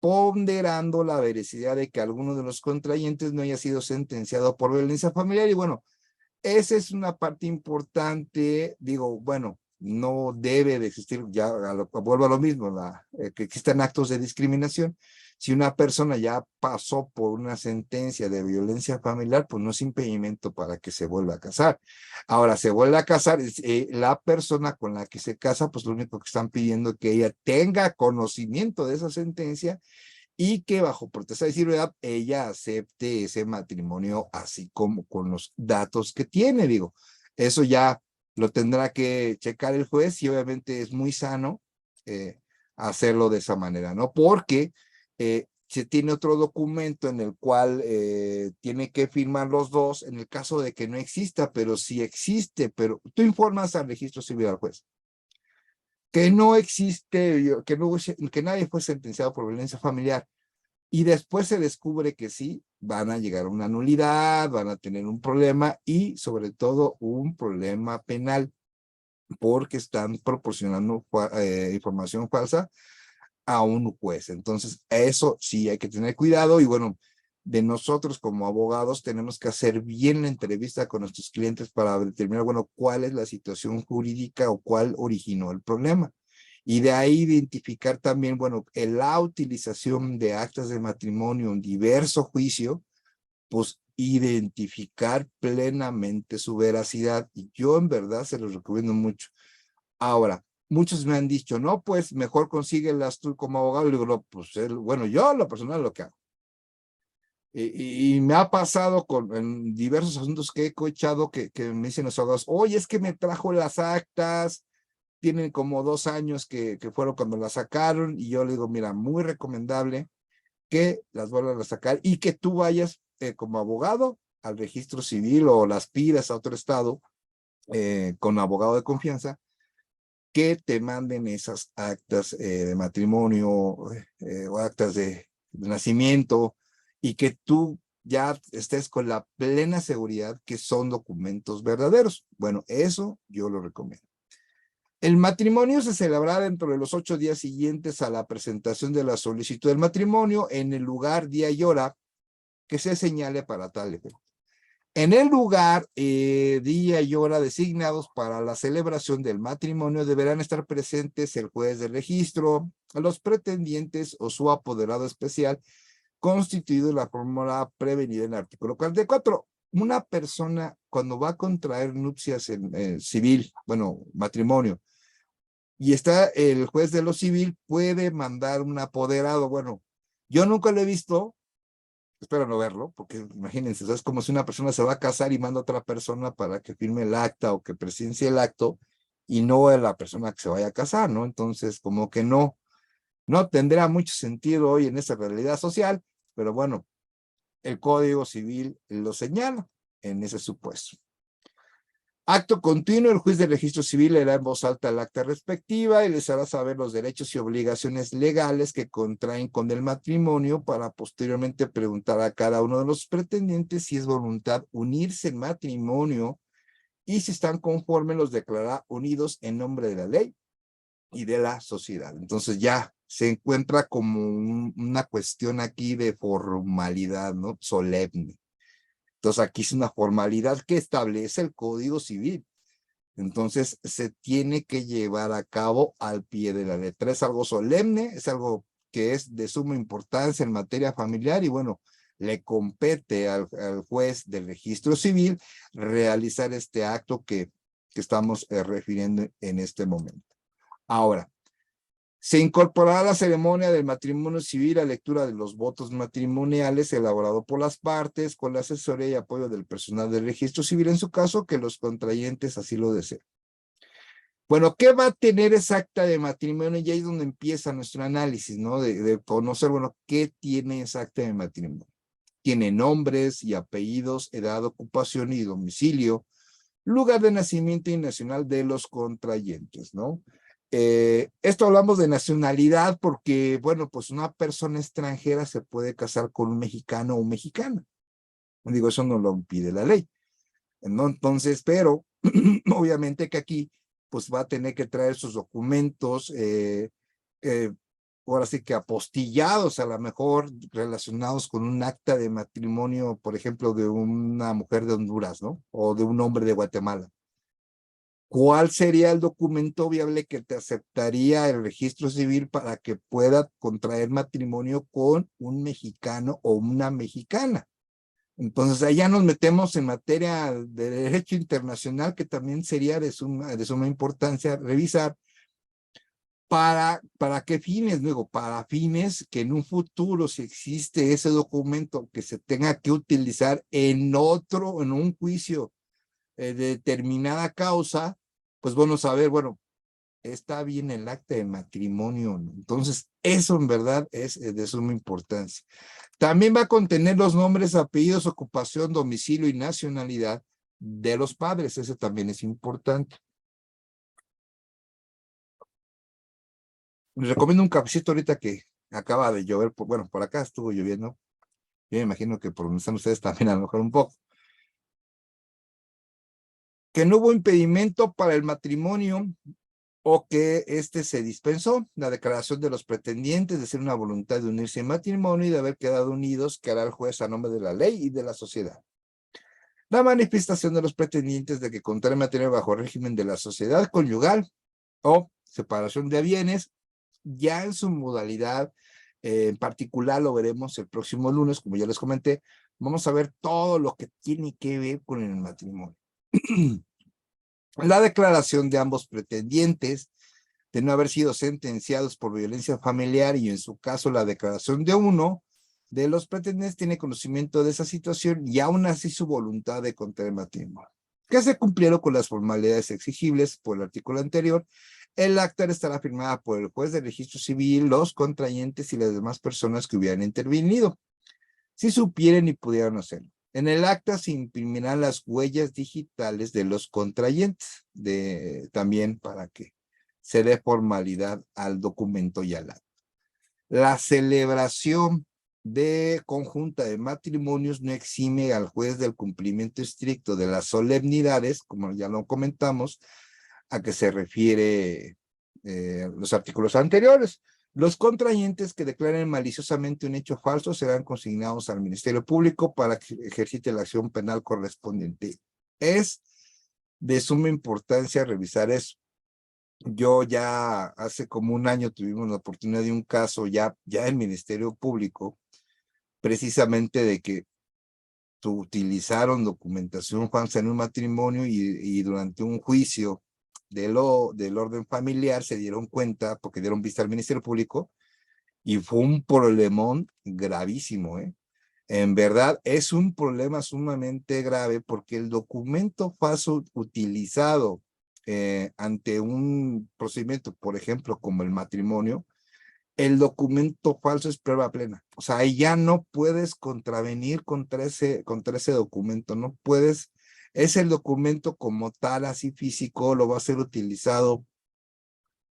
ponderando la veracidad de que alguno de los contrayentes no haya sido sentenciado por violencia familiar. Y bueno, esa es una parte importante. Digo, bueno, no debe de existir, ya vuelvo a lo mismo, que existan actos de discriminación. Si una persona ya pasó por una sentencia de violencia familiar, pues no es impedimento para que se vuelva a casar. Ahora, se vuelve a casar, la persona con la que se casa, pues lo único que están pidiendo es que ella tenga conocimiento de esa sentencia y que bajo protesta de civilidad ella acepte ese matrimonio así como con los datos que tiene. Digo, eso ya lo tendrá que checar el juez y obviamente es muy sano hacerlo de esa manera, ¿no? Porque se tiene otro documento en el cual tiene que firmar los dos en el caso de que no exista, pero sí existe, pero tú informas al registro civil al juez que no existe, que nadie fue sentenciado por violencia familiar, y después se descubre que sí, van a llegar a una nulidad, van a tener un problema y sobre todo un problema penal, porque están proporcionando información falsa a un juez. Entonces, eso sí hay que tener cuidado y bueno, de nosotros como abogados tenemos que hacer bien la entrevista con nuestros clientes para determinar, bueno, cuál es la situación jurídica o cuál originó el problema. Y de ahí identificar también, bueno, en la utilización de actas de matrimonio en diverso juicio, pues identificar plenamente su veracidad. Y yo en verdad se los recomiendo mucho. Ahora, muchos me han dicho, no, pues mejor consíguelas tú como abogado. Y digo, no, pues bueno, yo lo personal lo que hago. Y me ha pasado en diversos asuntos que he cochado que me dicen los abogados, oye, es que me trajo las actas, tienen como 2 años que fueron cuando las sacaron, y yo le digo, mira, muy recomendable que las vuelvan a sacar y que tú vayas como abogado al registro civil o las pidas a otro estado con abogado de confianza que te manden esas actas de matrimonio o actas de nacimiento y que tú ya estés con la plena seguridad que son documentos verdaderos. Bueno, eso yo lo recomiendo. El matrimonio se celebrará dentro de los 8 días siguientes a la presentación de la solicitud del matrimonio en el lugar, día y hora que se señale para tal efecto. En el lugar, día y hora designados para la celebración del matrimonio deberán estar presentes el juez de registro, los pretendientes o su apoderado especial, constituido en la fórmula prevenida en el artículo 44. Una persona cuando va a contraer nupcias en civil, bueno, matrimonio, y está el juez de lo civil, puede mandar un apoderado. Bueno, yo nunca lo he visto, espero no verlo, porque imagínense, es como si una persona se va a casar y manda a otra persona para que firme el acta o que presencie el acto y no es la persona que se vaya a casar, ¿no? Entonces, como que no tendrá mucho sentido hoy en esa realidad social, pero bueno, el Código Civil lo señala en ese supuesto. Acto continuo, el juez de registro civil leerá en voz alta el acta respectiva y les hará saber los derechos y obligaciones legales que contraen con el matrimonio para posteriormente preguntar a cada uno de los pretendientes si es voluntad unirse en matrimonio y si están conformes los declarará unidos en nombre de la ley y de la sociedad. Entonces ya se encuentra como una cuestión aquí de formalidad, ¿no? Solemne. Entonces aquí es una formalidad que establece el Código Civil. Entonces se tiene que llevar a cabo al pie de la letra. Es algo solemne, es algo que es de suma importancia en materia familiar y bueno, le compete al juez del registro civil realizar este acto que estamos refiriendo en este momento. Ahora, se incorporará a la ceremonia del matrimonio civil la lectura de los votos matrimoniales elaborado por las partes con la asesoría y apoyo del personal del registro civil en su caso que los contrayentes así lo deseen. Bueno, ¿qué va a tener esa acta de matrimonio? Y ahí es donde empieza nuestro análisis, ¿no? De conocer, bueno, ¿qué tiene esa acta de matrimonio? Tiene nombres y apellidos, edad, ocupación y domicilio, lugar de nacimiento y nacional de los contrayentes, ¿no? Esto hablamos de nacionalidad porque, bueno, pues una persona extranjera se puede casar con un mexicano o mexicana. Digo, eso no lo impide la ley, ¿no? Entonces, pero obviamente que aquí, pues va a tener que traer sus documentos, ahora sí que apostillados a lo mejor relacionados con un acta de matrimonio, por ejemplo, de una mujer de Honduras, ¿no? O de un hombre de Guatemala. ¿Cuál sería el documento viable que te aceptaría el registro civil para que pueda contraer matrimonio con un mexicano o una mexicana? Entonces, allá nos metemos en materia de derecho internacional que también sería de suma importancia revisar. ¿Para qué fines? Luego, para fines que en un futuro, si existe ese documento que se tenga que utilizar en un juicio de determinada causa, pues bueno, saber, bueno, está bien el acta de matrimonio, ¿no? Entonces, eso en verdad es de suma importancia. También va a contener los nombres, apellidos, ocupación, domicilio y nacionalidad de los padres. Eso también es importante. Les recomiendo un cafecito ahorita que acaba de llover. Bueno, por acá estuvo lloviendo. Yo me imagino que por donde están ustedes también a lo mejor un poco. Que no hubo impedimento para el matrimonio o que este se dispensó. La declaración de los pretendientes de ser una voluntad de unirse en matrimonio y de haber quedado unidos que hará el juez a nombre de la ley y de la sociedad. La manifestación de los pretendientes de que contraen matrimonio bajo régimen de la sociedad conyugal o separación de bienes, ya en su modalidad en particular lo veremos el próximo lunes, como ya les comenté, vamos a ver todo lo que tiene que ver con el matrimonio. La declaración de ambos pretendientes de no haber sido sentenciados por violencia familiar y en su caso la declaración de uno de los pretendientes tiene conocimiento de esa situación y aún así su voluntad de contraer matrimonio. Que se cumplieron con las formalidades exigibles por el artículo anterior, el acta estará firmada por el juez de registro civil, los contrayentes y las demás personas que hubieran intervenido, si supieran y pudieran hacerlo. En el acta se imprimirán las huellas digitales de los contrayentes, también para que se dé formalidad al documento y al acta. La celebración de conjunta de matrimonios no exime al juez del cumplimiento estricto de las solemnidades, como ya lo comentamos, a que se refiere los artículos anteriores. Los contrayentes que declaren maliciosamente un hecho falso serán consignados al Ministerio Público para que ejercite la acción penal correspondiente. Es de suma importancia revisar eso. Yo ya hace como un año tuvimos la oportunidad de un caso ya en Ministerio Público, precisamente de que utilizaron documentación falsa en un matrimonio y durante un juicio del orden familiar se dieron cuenta, porque dieron vista al Ministerio Público, y fue un problemón gravísimo, ¿eh? En verdad, es un problema sumamente grave porque el documento falso utilizado ante un procedimiento, por ejemplo, como el matrimonio, el documento falso es prueba plena. O sea, ahí ya no puedes contravenir contra ese documento, no puedes, es el documento como tal, así físico, lo va a ser utilizado,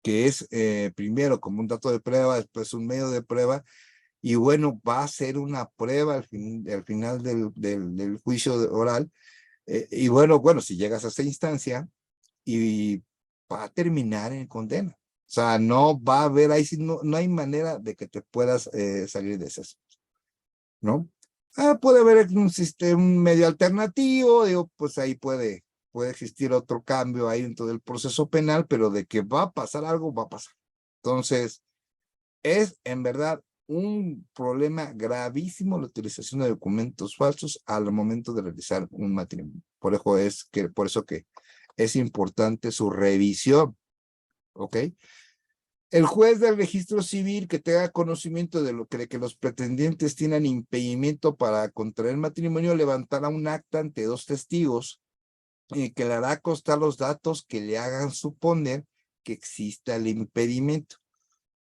que es primero como un dato de prueba, después un medio de prueba, y bueno, va a ser una prueba al final del juicio oral, y bueno, si llegas a esa instancia, y va a terminar en condena. O sea, no va a haber, ahí sí no hay manera de que te puedas salir de eso, ¿no? Puede haber un sistema, un medio alternativo, digo, pues ahí puede existir otro cambio ahí dentro del proceso penal, pero de que va a pasar algo, va a pasar. Entonces, es en verdad un problema gravísimo la utilización de documentos falsos al momento de realizar un matrimonio. Por eso que es importante su revisión, ¿ok? El juez del registro civil que tenga conocimiento de que los pretendientes tienen impedimento para contraer matrimonio levantará un acta ante dos testigos y que le hará constar los datos que le hagan suponer que exista el impedimento.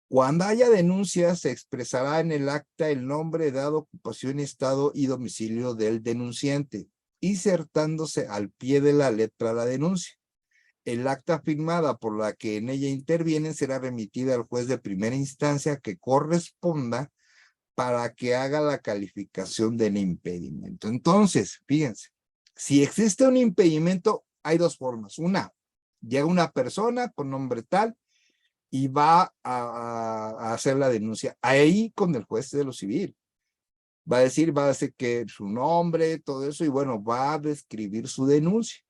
Cuando haya denuncia, se expresará en el acta el nombre, edad, ocupación, estado y domicilio del denunciante, insertándose al pie de la letra la denuncia. El acta firmada por la que en ella intervienen será remitida al juez de primera instancia que corresponda para que haga la calificación del impedimento. Entonces, fíjense, si existe un impedimento, hay dos formas. Una, llega una persona con nombre tal y va a hacer la denuncia ahí con el juez de lo civil. Va a decir que su nombre, todo eso, y bueno, va a describir su denuncia.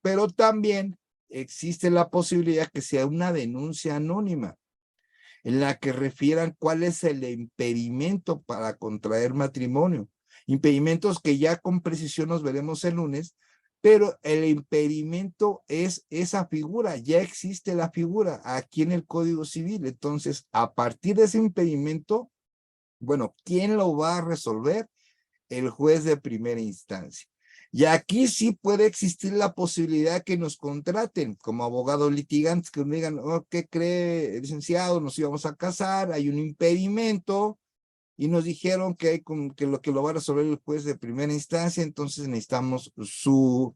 Pero también existe la posibilidad que sea una denuncia anónima en la que refieran cuál es el impedimento para contraer matrimonio. Impedimentos que ya con precisión nos veremos el lunes, pero el impedimento es esa figura, ya existe la figura aquí en el Código Civil. Entonces, a partir de ese impedimento, bueno, ¿quién lo va a resolver? El juez de primera instancia. Y aquí sí puede existir la posibilidad que nos contraten como abogados litigantes, que nos digan, oh, ¿qué cree, licenciado? Nos íbamos a casar, hay un impedimento, y nos dijeron que lo va a resolver el juez de primera instancia, entonces necesitamos sus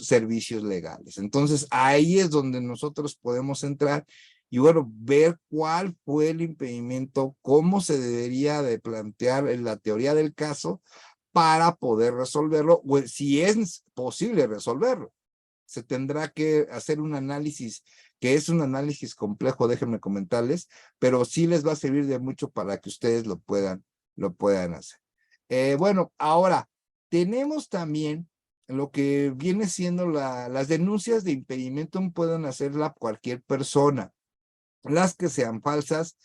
servicios legales. Entonces, ahí es donde nosotros podemos entrar y bueno, ver cuál fue el impedimento, cómo se debería de plantear en la teoría del caso para poder resolverlo, o si es posible resolverlo. Se tendrá que hacer un análisis, que es un análisis complejo, déjenme comentarles, pero sí les va a servir de mucho para que ustedes lo puedan hacer. Bueno, ahora, tenemos también lo que viene siendo las denuncias de impedimento pueden hacerla cualquier persona. Las que sean falsas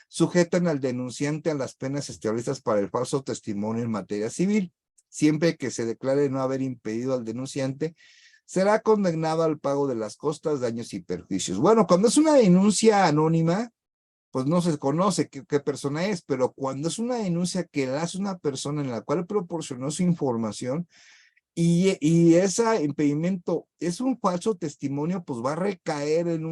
sujetan al denunciante a las penas establecidas para el falso testimonio en materia civil. Siempre que se declare no haber impedido al denunciante, será condenado al pago de las costas, daños y perjuicios. Bueno, cuando es una denuncia anónima, pues no se conoce qué persona es, pero cuando es una denuncia que la hace una persona en la cual proporcionó su información y ese impedimento es un falso testimonio, pues va a recaer en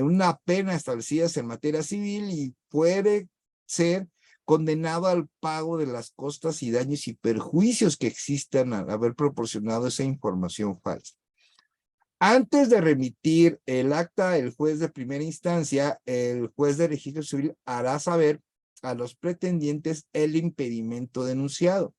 una pena establecida en materia civil y puede ser condenado al pago de las costas y daños y perjuicios que existan al haber proporcionado esa información falsa. Antes de remitir el acta, el juez de primera instancia, el juez de registro civil hará saber a los pretendientes el impedimento denunciado,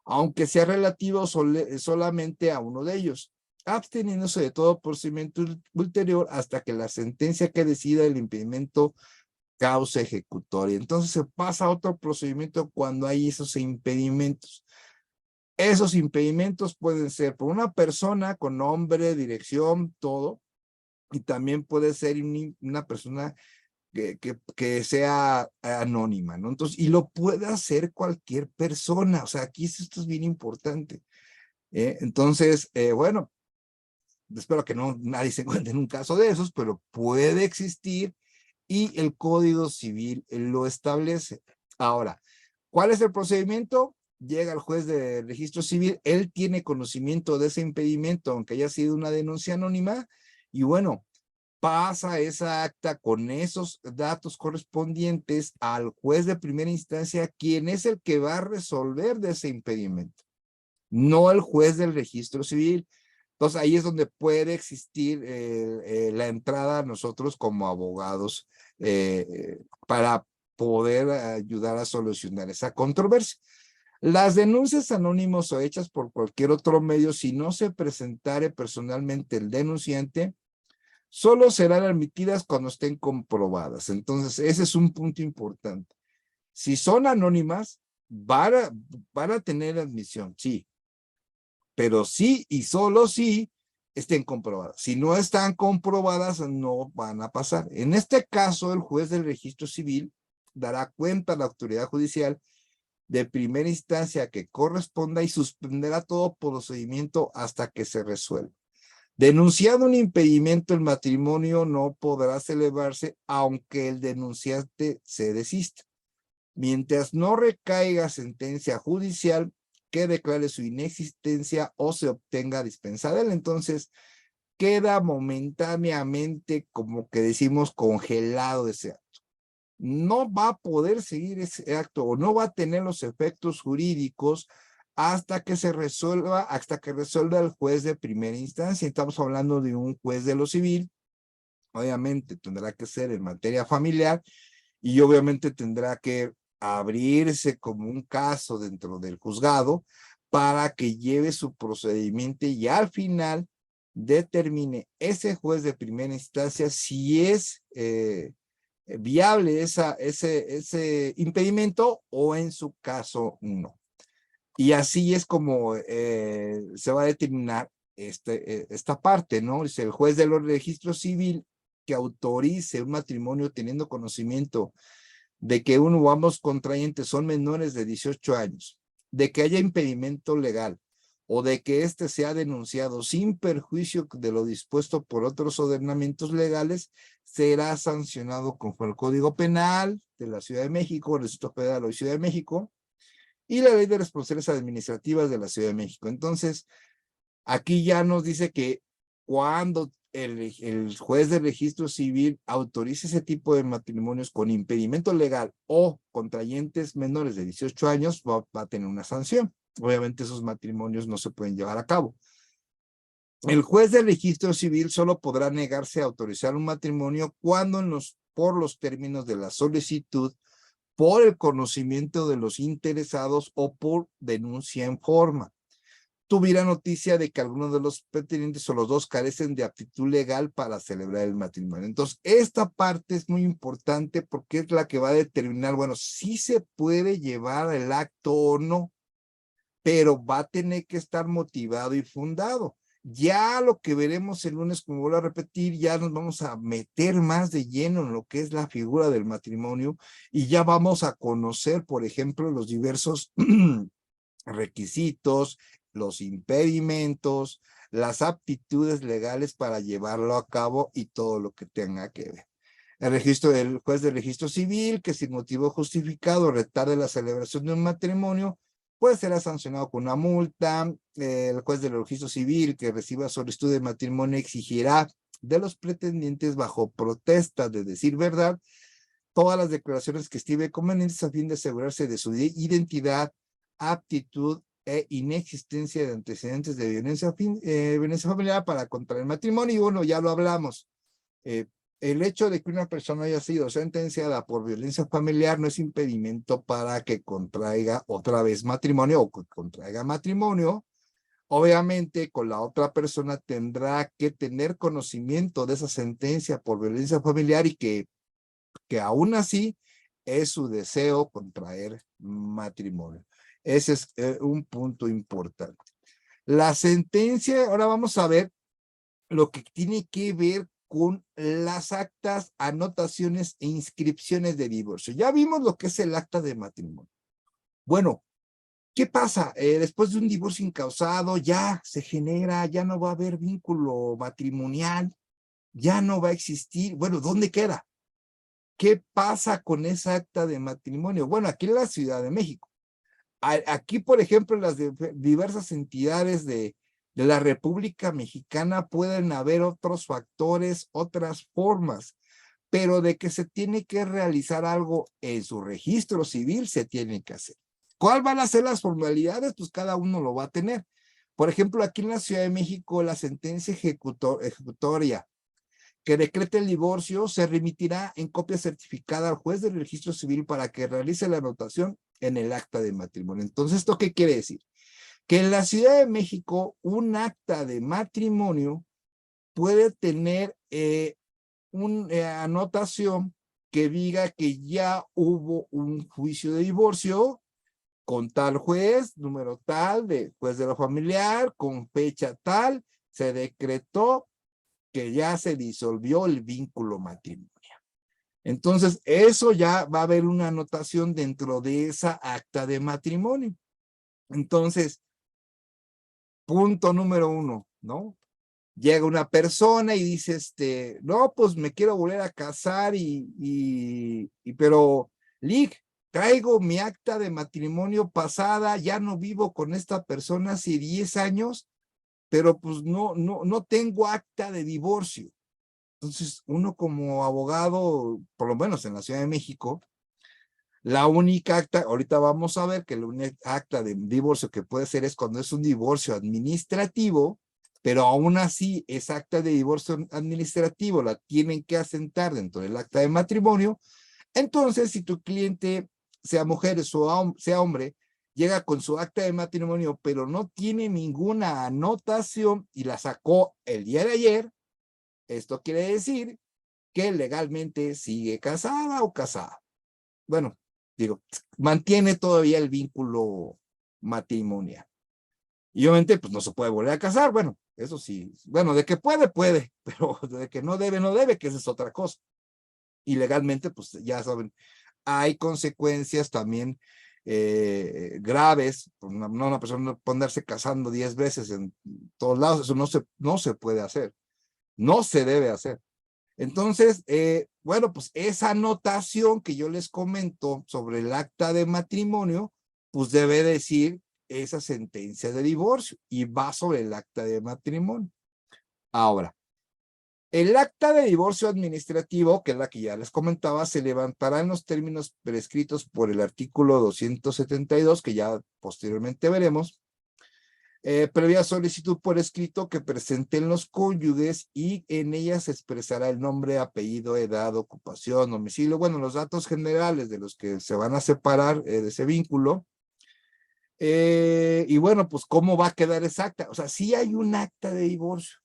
aunque sea relativo solamente a uno de ellos, absteniéndose de todo procedimiento ulterior hasta que la sentencia que decida el impedimento causa ejecutoria. Entonces se pasa a otro procedimiento cuando hay esos impedimentos. Esos impedimentos pueden ser por una persona con nombre, dirección, todo, y también puede ser una persona que sea anónima, ¿no? Entonces, y lo puede hacer cualquier persona, o sea, aquí esto es bien importante. Entonces, bueno, espero que no nadie se encuentre en un caso de esos, pero puede existir y el Código Civil lo establece. Ahora, ¿cuál es el procedimiento? Llega el juez de registro civil, él tiene conocimiento de ese impedimento, aunque haya sido una denuncia anónima, y bueno, pasa esa acta con esos datos correspondientes al juez de primera instancia, quien es el que va a resolver de ese impedimento, no el juez del registro civil. Entonces ahí es donde puede existir la entrada a nosotros como abogados para poder ayudar a solucionar esa controversia. Las denuncias anónimas o hechas por cualquier otro medio, si no se presentare personalmente el denunciante, solo serán admitidas cuando estén comprobadas. Entonces, ese es un punto importante. Si son anónimas, van a tener admisión, sí, pero sí y solo si estén comprobadas. Si no están comprobadas, no van a pasar. En este caso, el juez del registro civil dará cuenta a la autoridad judicial de primera instancia que corresponda y suspenderá todo procedimiento hasta que se resuelva. Denunciado un impedimento, el matrimonio no podrá celebrarse aunque el denunciante se desista. Mientras no recaiga sentencia judicial que declare su inexistencia o se obtenga dispensada. Entonces, queda momentáneamente, como que decimos, congelado ese acto. No va a poder seguir ese acto o no va a tener los efectos jurídicos hasta que se resuelva, hasta que resuelva el juez de primera instancia. Estamos hablando de un juez de lo civil, obviamente tendrá que ser en materia familiar y obviamente tendrá que abrirse como un caso dentro del juzgado para que lleve su procedimiento y al final determine ese juez de primera instancia si es viable ese impedimento o en su caso no. Y así es como se va a determinar esta parte, ¿no? Es el juez de los registros civil que autorice un matrimonio teniendo conocimiento de que uno o ambos contrayentes son menores de 18 años, de que haya impedimento legal o de que éste sea denunciado sin perjuicio de lo dispuesto por otros ordenamientos legales, será sancionado conforme el Código Penal de la Ciudad de México, el Distrito Federal de la Ciudad de México, y la Ley de Responsabilidades Administrativas de la Ciudad de México. Entonces, aquí ya nos dice que cuando el juez de registro civil autorice ese tipo de matrimonios con impedimento legal o contrayentes menores de 18 años, va a tener una sanción. Obviamente esos matrimonios no se pueden llevar a cabo. El juez de registro civil solo podrá negarse a autorizar un matrimonio cuando por los términos de la solicitud, por el conocimiento de los interesados o por denuncia en forma, tuviera noticia de que alguno de los pretendientes o los dos carecen de aptitud legal para celebrar el matrimonio. Entonces, esta parte es muy importante porque es la que va a determinar, bueno, si se puede llevar el acto o no, pero va a tener que estar motivado y fundado. Ya lo que veremos el lunes, como vuelvo a repetir, ya nos vamos a meter más de lleno en lo que es la figura del matrimonio y ya vamos a conocer, por ejemplo, los diversos requisitos, los impedimentos, las aptitudes legales para llevarlo a cabo y todo lo que tenga que ver. El registro del juez de registro civil, que sin motivo justificado retarde la celebración de un matrimonio, pues será sancionado con una multa. El juez del registro civil que reciba solicitud de matrimonio exigirá de los pretendientes bajo protesta de decir verdad todas las declaraciones que estime convenientes a fin de asegurarse de su identidad, aptitud e inexistencia de antecedentes de violencia familiar para contraer matrimonio. Y bueno, ya lo hablamos. El hecho de que una persona haya sido sentenciada por violencia familiar no es impedimento para que contraiga otra vez matrimonio o que contraiga matrimonio. Obviamente, con la otra persona tendrá que tener conocimiento de esa sentencia por violencia familiar y que aún así es su deseo contraer matrimonio. Ese es un punto importante. La sentencia, ahora vamos a ver lo que tiene que ver con las actas, anotaciones e inscripciones de divorcio. Ya vimos lo que es el acta de matrimonio. Bueno, ¿qué pasa? Después de un divorcio incausado, ya se genera, ya no va a haber vínculo matrimonial, ya no va a existir. Bueno, ¿dónde queda? ¿Qué pasa con esa acta de matrimonio? Bueno, aquí en la Ciudad de México. Aquí, por ejemplo, las diversas entidades de la República Mexicana pueden haber otros factores, otras formas, pero de que se tiene que realizar algo en su registro civil, se tiene que hacer. ¿Cuál van a ser las formalidades? Pues cada uno lo va a tener. Por ejemplo, aquí en la Ciudad de México, la sentencia ejecutoria que decrete el divorcio se remitirá en copia certificada al juez del registro civil para que realice la anotación en el acta de matrimonio. Entonces, ¿esto qué quiere decir? Que en la Ciudad de México un acta de matrimonio puede tener una anotación que diga que ya hubo un juicio de divorcio con tal juez, número tal, de juez de lo familiar, con fecha tal, se decretó que ya se disolvió el vínculo matrimonial. Entonces, eso ya va a haber una anotación dentro de esa acta de matrimonio. Entonces, punto número 1, ¿no? Llega una persona y dice, no, pues me quiero volver a casar pero, Lick, traigo mi acta de matrimonio pasada, ya no vivo con esta persona hace 10 años, pero pues no tengo acta de divorcio. Entonces, uno como abogado, por lo menos en la Ciudad de México, la única acta, ahorita vamos a ver que la única acta de divorcio que puede ser es cuando es un divorcio administrativo, pero aún así esa acta de divorcio administrativo la tienen que asentar dentro del acta de matrimonio. Entonces, si tu cliente, sea mujer o sea hombre, llega con su acta de matrimonio, pero no tiene ninguna anotación y la sacó el día de ayer, esto quiere decir que legalmente sigue casada o casada. Bueno, digo, mantiene todavía el vínculo matrimonial. Y obviamente, pues no se puede volver a casar. Bueno, eso sí. Bueno, de que puede, puede, pero de que no debe, que esa es otra cosa. Y legalmente, pues ya saben, hay consecuencias también graves. Una persona ponerse casando 10 veces en todos lados, eso no se puede hacer. No se debe hacer. Entonces, bueno, pues esa anotación que yo les comento sobre el acta de matrimonio, pues debe decir esa sentencia de divorcio y va sobre el acta de matrimonio. Ahora, el acta de divorcio administrativo, que es la que ya les comentaba, se levantará en los términos prescritos por el artículo 272, que ya posteriormente veremos, previa solicitud por escrito que presenten los cónyuges y en ella se expresará el nombre, apellido, edad, ocupación, domicilio, bueno, los datos generales de los que se van a separar de ese vínculo. Y bueno, pues cómo va a quedar esa acta. O sea, sí hay un acta de divorcio,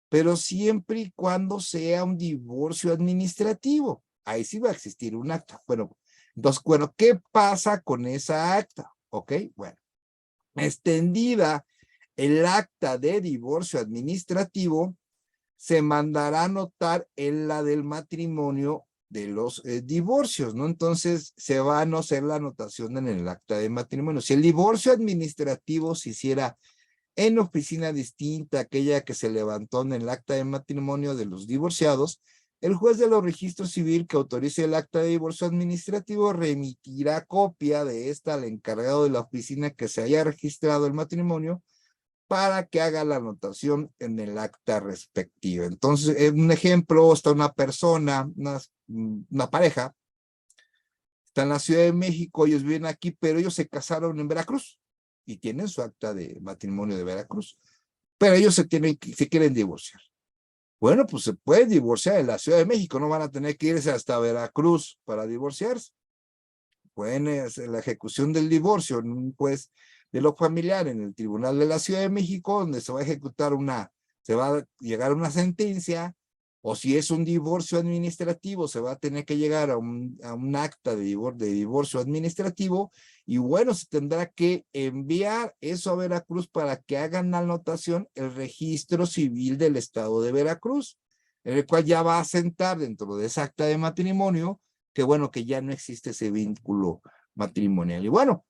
pero siempre y cuando sea un divorcio administrativo. Ahí sí va a existir un acta. Bueno, entonces, bueno, ¿qué pasa con esa acta? Ok, bueno, extendida el acta de divorcio administrativo, se mandará a anotar en la del matrimonio de los divorcios, ¿no? Entonces se va a no hacer la anotación en el acta de matrimonio. Si el divorcio administrativo se hiciera en oficina distinta, aquella que se levantó en el acta de matrimonio de los divorciados, el juez de los registros civil que autorice el acta de divorcio administrativo remitirá copia de esta al encargado de la oficina que se haya registrado el matrimonio para que haga la anotación en el acta respectiva. Entonces, en un ejemplo, está una persona, una pareja, está en la Ciudad de México, ellos viven aquí, pero ellos se casaron en Veracruz. y tienen su acta de matrimonio de Veracruz, pero ellos se quieren divorciar. Bueno, pues se pueden divorciar en la Ciudad de México, no van a tener que irse hasta Veracruz para divorciarse. Pueden hacer la ejecución del divorcio en un juez de lo familiar en el Tribunal de la Ciudad de México, donde se va a ejecutar se va a llegar a una sentencia, o si es un divorcio administrativo, se va a tener que llegar a un acta de divorcio administrativo, y bueno, se tendrá que enviar eso a Veracruz para que hagan la anotación el registro civil del estado de Veracruz, en el cual ya va a asentar dentro de esa acta de matrimonio que bueno, que ya no existe ese vínculo matrimonial. Y bueno,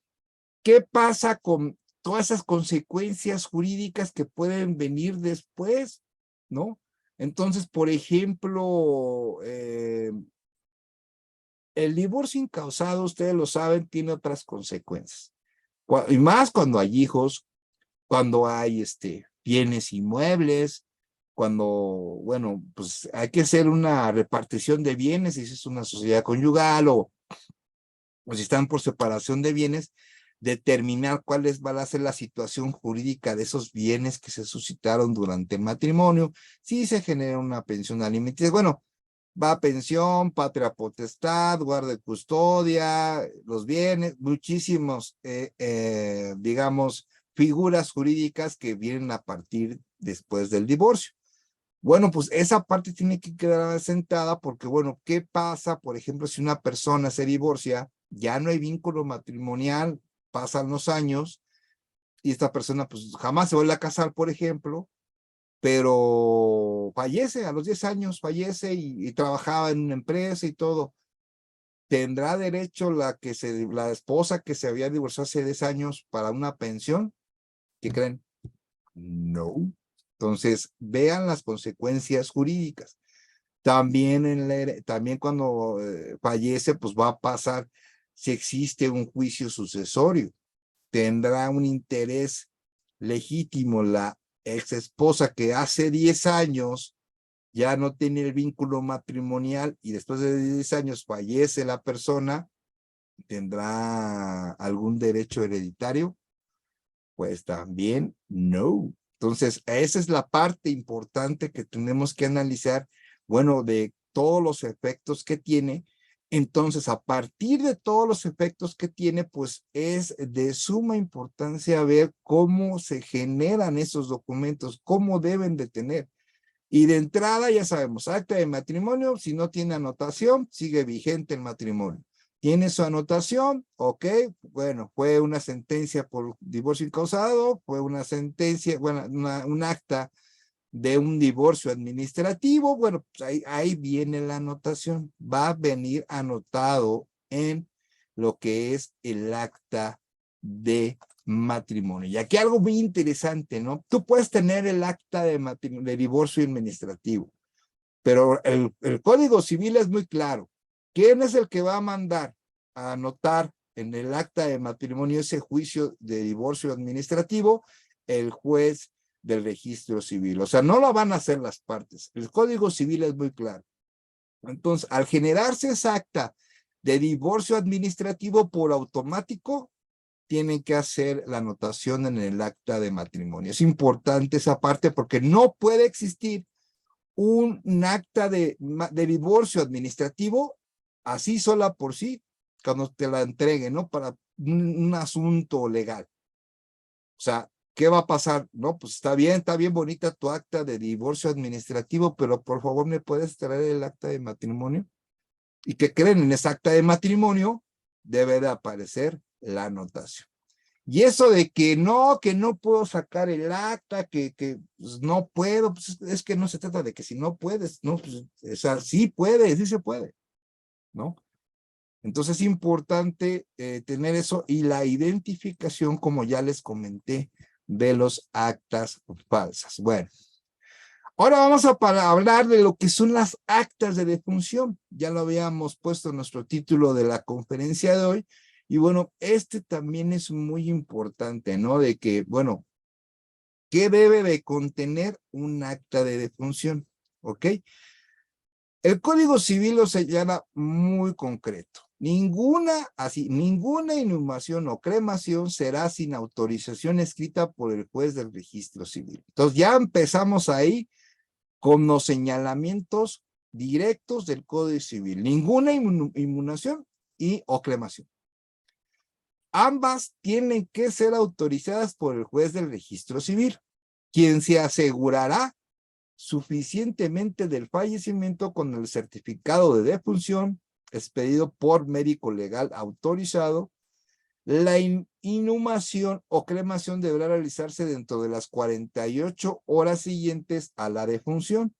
¿qué pasa con todas esas consecuencias jurídicas que pueden venir después? ¿No? Entonces, por ejemplo, el divorcio incausado, ustedes lo saben, tiene otras consecuencias. Y más cuando hay hijos, cuando hay bienes inmuebles, cuando, bueno, pues hay que hacer una repartición de bienes, si es una sociedad conyugal o si están por separación de bienes, determinar va a ser la situación jurídica de esos bienes que se suscitaron durante el matrimonio, si se genera una pensión alimenticia, bueno, va pensión, patria potestad, guarda y custodia, los bienes, muchísimos, digamos, figuras jurídicas que vienen a partir después del divorcio. Bueno, pues esa parte tiene que quedar asentada porque, bueno, ¿qué pasa, por ejemplo, si una persona se divorcia, ya no hay vínculo matrimonial, pasan los años y esta persona pues jamás se vuelve a casar, por ejemplo, pero fallece a los 10 años, fallece y trabajaba en una empresa y todo? ¿Tendrá derecho la esposa que se había divorciado hace 10 años para una pensión? ¿Qué creen? No. Entonces, vean las consecuencias jurídicas. También cuando fallece, pues va a pasar si existe un juicio sucesorio. Tendrá un interés legítimo la ex esposa que hace 10 años ya no tiene el vínculo matrimonial y después de 10 años fallece la persona, ¿tendrá algún derecho hereditario? Pues también no. Entonces, esa es la parte importante que tenemos que analizar, bueno, de todos los efectos que tiene. Entonces, a partir de todos los efectos que tiene, pues es de suma importancia ver cómo se generan esos documentos, cómo deben de tener. Y de entrada, ya sabemos, acta de matrimonio, si no tiene anotación, sigue vigente el matrimonio. ¿Tiene su anotación? Ok, bueno, fue una sentencia por divorcio incausado, fue una sentencia, bueno, un acta de un divorcio administrativo, bueno, pues ahí viene la anotación, va a venir anotado en lo que es el acta de matrimonio. Y aquí algo muy interesante, ¿no? Tú puedes tener el acta de divorcio administrativo, pero el Código Civil es muy claro. ¿Quién es el que va a mandar a anotar en el acta de matrimonio ese juicio de divorcio administrativo? El juez del registro civil. O sea, no lo van a hacer las partes. El Código Civil es muy claro. Entonces, al generarse esa acta de divorcio administrativo por automático, tienen que hacer la anotación en el acta de matrimonio. Es importante esa parte porque no puede existir un acta de divorcio administrativo así sola por sí, cuando te la entreguen, ¿no? Para un asunto legal. O sea, ¿qué va a pasar? No, pues está bien bonita tu acta de divorcio administrativo, pero por favor me puedes traer el acta de matrimonio. ¿Y qué creen? En esa acta de matrimonio debe de aparecer la anotación. Y eso de que no puedo sacar el acta, que pues, no puedo, pues es que no se trata de que si no puedes, no, pues, o sea, sí puede, sí se puede, ¿no? Entonces es importante tener eso y la identificación, como ya les comenté, de los actas falsas. Bueno, ahora vamos a hablar de lo que son las actas de defunción. Ya lo habíamos puesto en nuestro título de la conferencia de hoy. Y bueno, también es muy importante, ¿no? De que, bueno, ¿qué debe de contener un acta de defunción? ¿Ok? El Código Civil lo señala muy concreto. Ninguna inhumación o cremación será sin autorización escrita por el juez del registro civil. Entonces ya empezamos ahí con los señalamientos directos del Código Civil. Ninguna inhumación o cremación. Ambas tienen que ser autorizadas por el juez del registro civil, quien se asegurará suficientemente del fallecimiento con el certificado de defunción expedido por médico legal autorizado. La inhumación o cremación deberá realizarse dentro de las 48 horas siguientes a la defunción,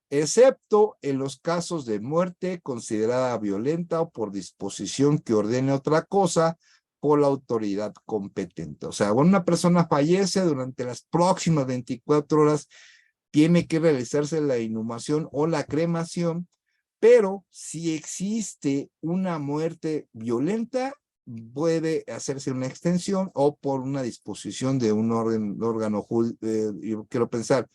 excepto en los casos de muerte considerada violenta o por disposición que ordene otra cosa por la autoridad competente. O sea, cuando una persona fallece durante las próximas 24 horas, tiene que realizarse la inhumación o la cremación, pero si existe una muerte violenta, puede hacerse una extensión o por una disposición de un órgano, yo quiero pensar,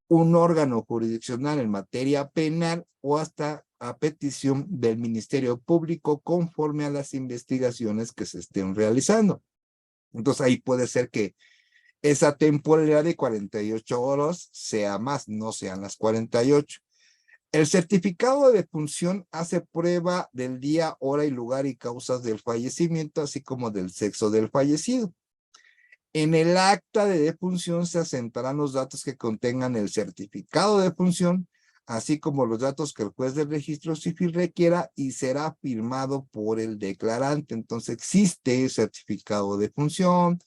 un órgano jurisdiccional en materia penal o hasta a petición del Ministerio Público conforme a las investigaciones que se estén realizando. Entonces ahí puede ser que esa temporalidad de 48 horas sea más, no sean las 48. El certificado de defunción hace prueba del día, hora y lugar y causas del fallecimiento, así como del sexo del fallecido. En el acta de defunción se asentarán los datos que contengan el certificado de defunción, así como los datos que el juez del registro civil requiera y será firmado por el declarante. Entonces existe certificado de defunción,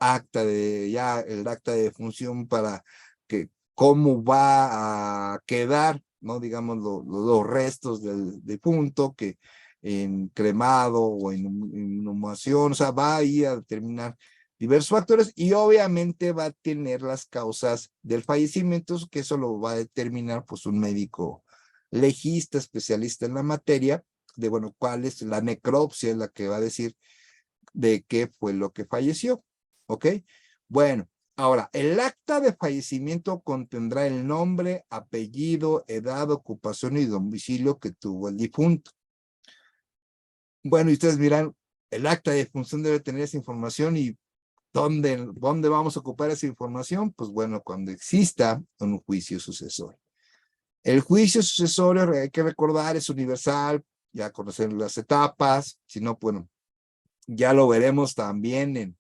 el acta de defunción para que cómo va a quedar, ¿no? Digamos, los restos del difunto, que en cremado o en inhumación, o sea, va ahí a determinar diversos factores y obviamente va a tener las causas del fallecimiento, que eso lo va a determinar pues un médico legista, especialista en la materia, de bueno, cuál es la necropsia, es la que va a decir de qué fue lo que falleció. ¿Ok? Bueno, ahora, el acta de fallecimiento contendrá el nombre, apellido, edad, ocupación y domicilio que tuvo el difunto. Bueno, y ustedes miran, el acta de defunción debe tener esa información y ¿dónde vamos a ocupar esa información? Pues bueno, cuando exista un juicio sucesorio. El juicio sucesorio, hay que recordar, es universal, ya conocen las etapas, si no, bueno, ya lo veremos también en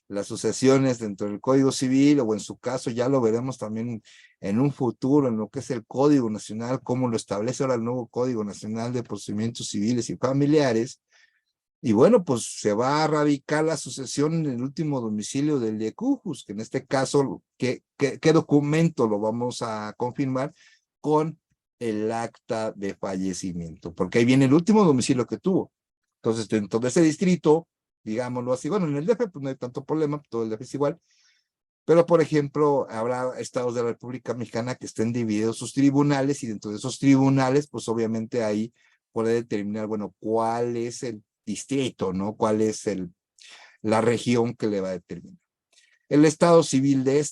las sucesiones dentro del Código Civil, o en su caso ya lo veremos también en un futuro, en lo que es el Código Nacional, cómo lo establece ahora el nuevo Código Nacional de Procedimientos Civiles y Familiares. Y bueno, pues se va a radicar la sucesión en el último domicilio del decujus, que en este caso, ¿qué documento lo vamos a confirmar? Con el acta de fallecimiento, porque ahí viene el último domicilio que tuvo. Entonces, dentro de ese distrito, digámoslo así, bueno, en el DF pues no hay tanto problema, todo el DF es igual, pero por ejemplo, habrá estados de la República Mexicana que estén divididos sus tribunales y dentro de esos tribunales, pues obviamente ahí puede determinar, bueno, cuál es el distrito, ¿no? Cuál es la región que le va a determinar. El estado civil de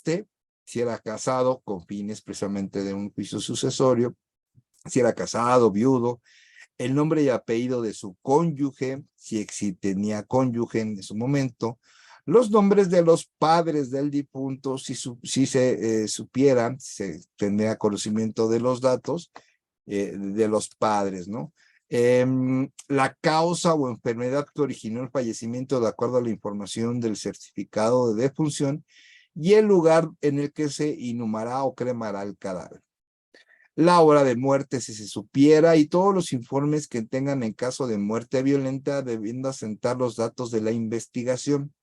si era casado con fines precisamente de un juicio sucesorio, si era casado, viudo, el nombre y apellido de su cónyuge, si tenía cónyuge en su momento, los nombres de los padres del difunto, si se supieran, se tendría conocimiento de los datos de los padres, ¿no? La causa o enfermedad que originó el fallecimiento de acuerdo a la información del certificado de defunción y el lugar en el que se inhumará o cremará el cadáver. La hora de muerte, si se supiera, y todos los informes que tengan en caso de muerte violenta, debiendo asentar los datos de la investigación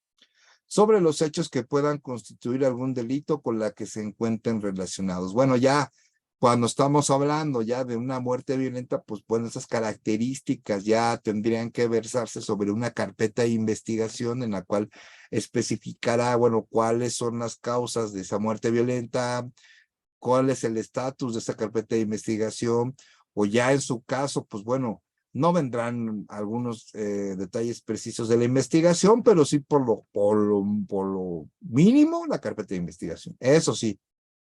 sobre los hechos que puedan constituir algún delito con la que se encuentren relacionados. Bueno, ya cuando estamos hablando ya de una muerte violenta, pues bueno, esas características ya tendrían que versarse sobre una carpeta de investigación en la cual especificará, bueno, cuáles son las causas de esa muerte violenta, cuál es el estatus de esa carpeta de investigación, o ya en su caso, pues bueno, no vendrán algunos detalles precisos de la investigación, pero sí por lo mínimo la carpeta de investigación. Eso sí,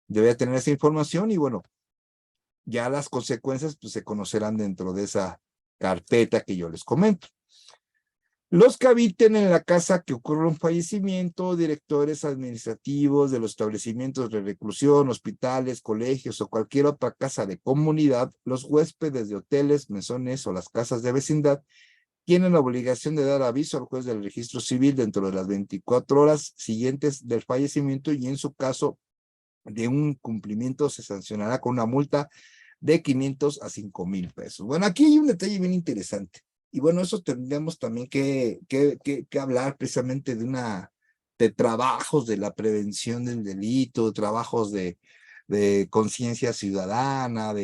debe tener esa información y bueno, ya las consecuencias pues se conocerán dentro de esa carpeta que yo les comento. Los que habiten en la casa que ocurre un fallecimiento, directores administrativos de los establecimientos de reclusión, hospitales, colegios o cualquier otra casa de comunidad, los huéspedes de hoteles, mesones o las casas de vecindad, tienen la obligación de dar aviso al juez del registro civil dentro de las 24 horas siguientes del fallecimiento y en su caso de un cumplimiento se sancionará con una multa de 500 a 5,000 pesos. Bueno, aquí hay un detalle bien interesante. Y bueno, eso tendríamos también que hablar precisamente de trabajos de la prevención del delito, trabajos de conciencia ciudadana,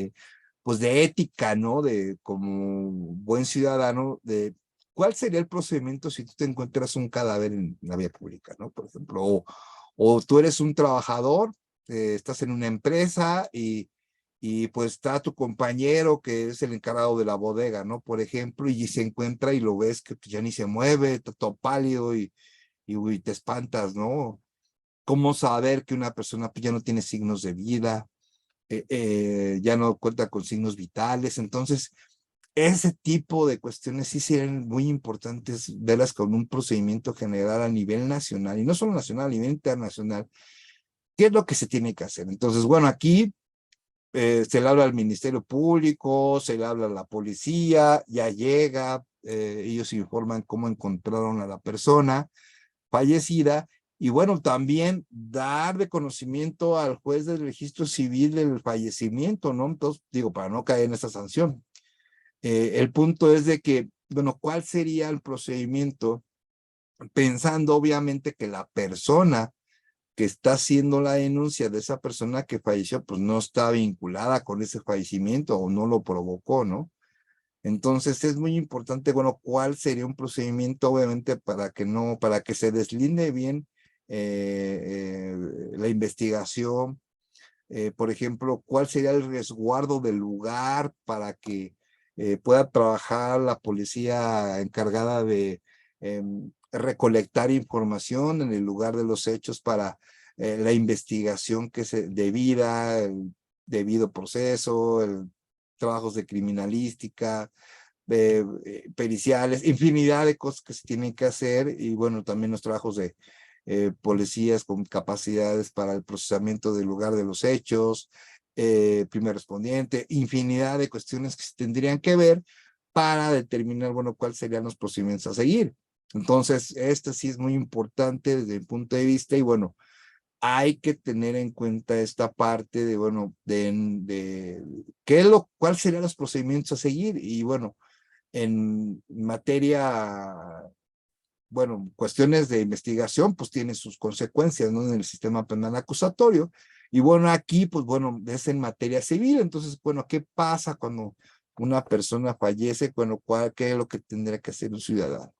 pues de ética, ¿no? De como buen ciudadano, de cuál sería el procedimiento si tú te encuentras un cadáver en la vía pública, ¿no? Por ejemplo, o tú eres un trabajador, estás en una empresa y pues está tu compañero que es el encargado de la bodega, ¿no? Por ejemplo, y se encuentra y lo ves que pues, ya ni se mueve, está todo pálido y te espantas, ¿no? ¿Cómo saber que una persona pues, ya no tiene signos de vida, ya no cuenta con signos vitales? Entonces, ese tipo de cuestiones sí serían muy importantes verlas con un procedimiento general a nivel nacional, y no solo nacional, a nivel internacional. ¿Qué es lo que se tiene que hacer? Entonces, bueno, aquí se le habla al Ministerio Público, se le habla a la policía, ya llega, ellos informan cómo encontraron a la persona fallecida, y bueno, también dar de conocimiento al juez del registro civil del fallecimiento, ¿no? Entonces, digo, para no caer en esa sanción. El punto es de que, bueno, ¿cuál sería el procedimiento? Pensando obviamente que la persona que está haciendo la denuncia de esa persona que falleció, pues no está vinculada con ese fallecimiento o no lo provocó, ¿no? Entonces es muy importante, bueno, cuál sería un procedimiento, obviamente, para que se deslinde bien la investigación. Por ejemplo, cuál sería el resguardo del lugar para que pueda trabajar la policía encargada de recolectar información en el lugar de los hechos para la investigación que se debida, el debido proceso, trabajos de criminalística, periciales, infinidad de cosas que se tienen que hacer, y bueno, también los trabajos de policías con capacidades para el procesamiento del lugar de los hechos, primer respondiente, infinidad de cuestiones que se tendrían que ver para determinar, bueno, cuáles serían los procedimientos a seguir. Entonces, este sí es muy importante desde el punto de vista, y bueno, hay que tener en cuenta esta parte de, bueno, cuáles serían los procedimientos a seguir, y bueno, en materia, bueno, cuestiones de investigación, pues tiene sus consecuencias, ¿no? En el sistema penal acusatorio. Y bueno, aquí, pues bueno, es en materia civil. Entonces, bueno, ¿qué pasa cuando una persona fallece? Bueno, ¿qué es lo que tendría que hacer un ciudadano?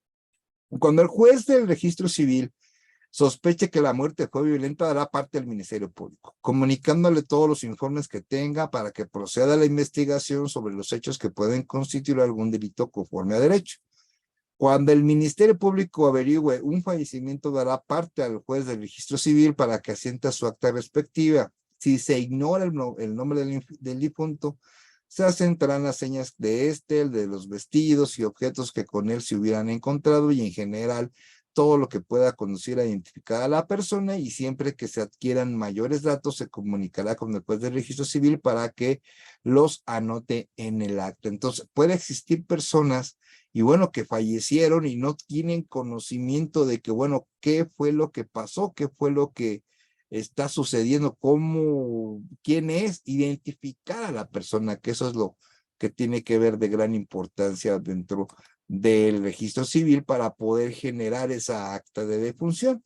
Cuando el juez del registro civil sospeche que la muerte fue violenta, dará parte al Ministerio Público, comunicándole todos los informes que tenga para que proceda a la investigación sobre los hechos que pueden constituir algún delito conforme a derecho. Cuando el Ministerio Público averigüe un fallecimiento, dará parte al juez del registro civil para que asienta su acta respectiva. Si se ignora el nombre del difunto, se asentarán las señas de el de los vestidos y objetos que con él se hubieran encontrado, y en general todo lo que pueda conducir a identificar a la persona, y siempre que se adquieran mayores datos se comunicará con el juez del registro civil para que los anote en el acta. Entonces, puede existir personas y bueno, que fallecieron y no tienen conocimiento de que, bueno, qué fue lo que pasó, qué fue lo que está sucediendo, quién es, identificar a la persona, que eso es lo que tiene que ver de gran importancia dentro del registro civil para poder generar esa acta de defunción.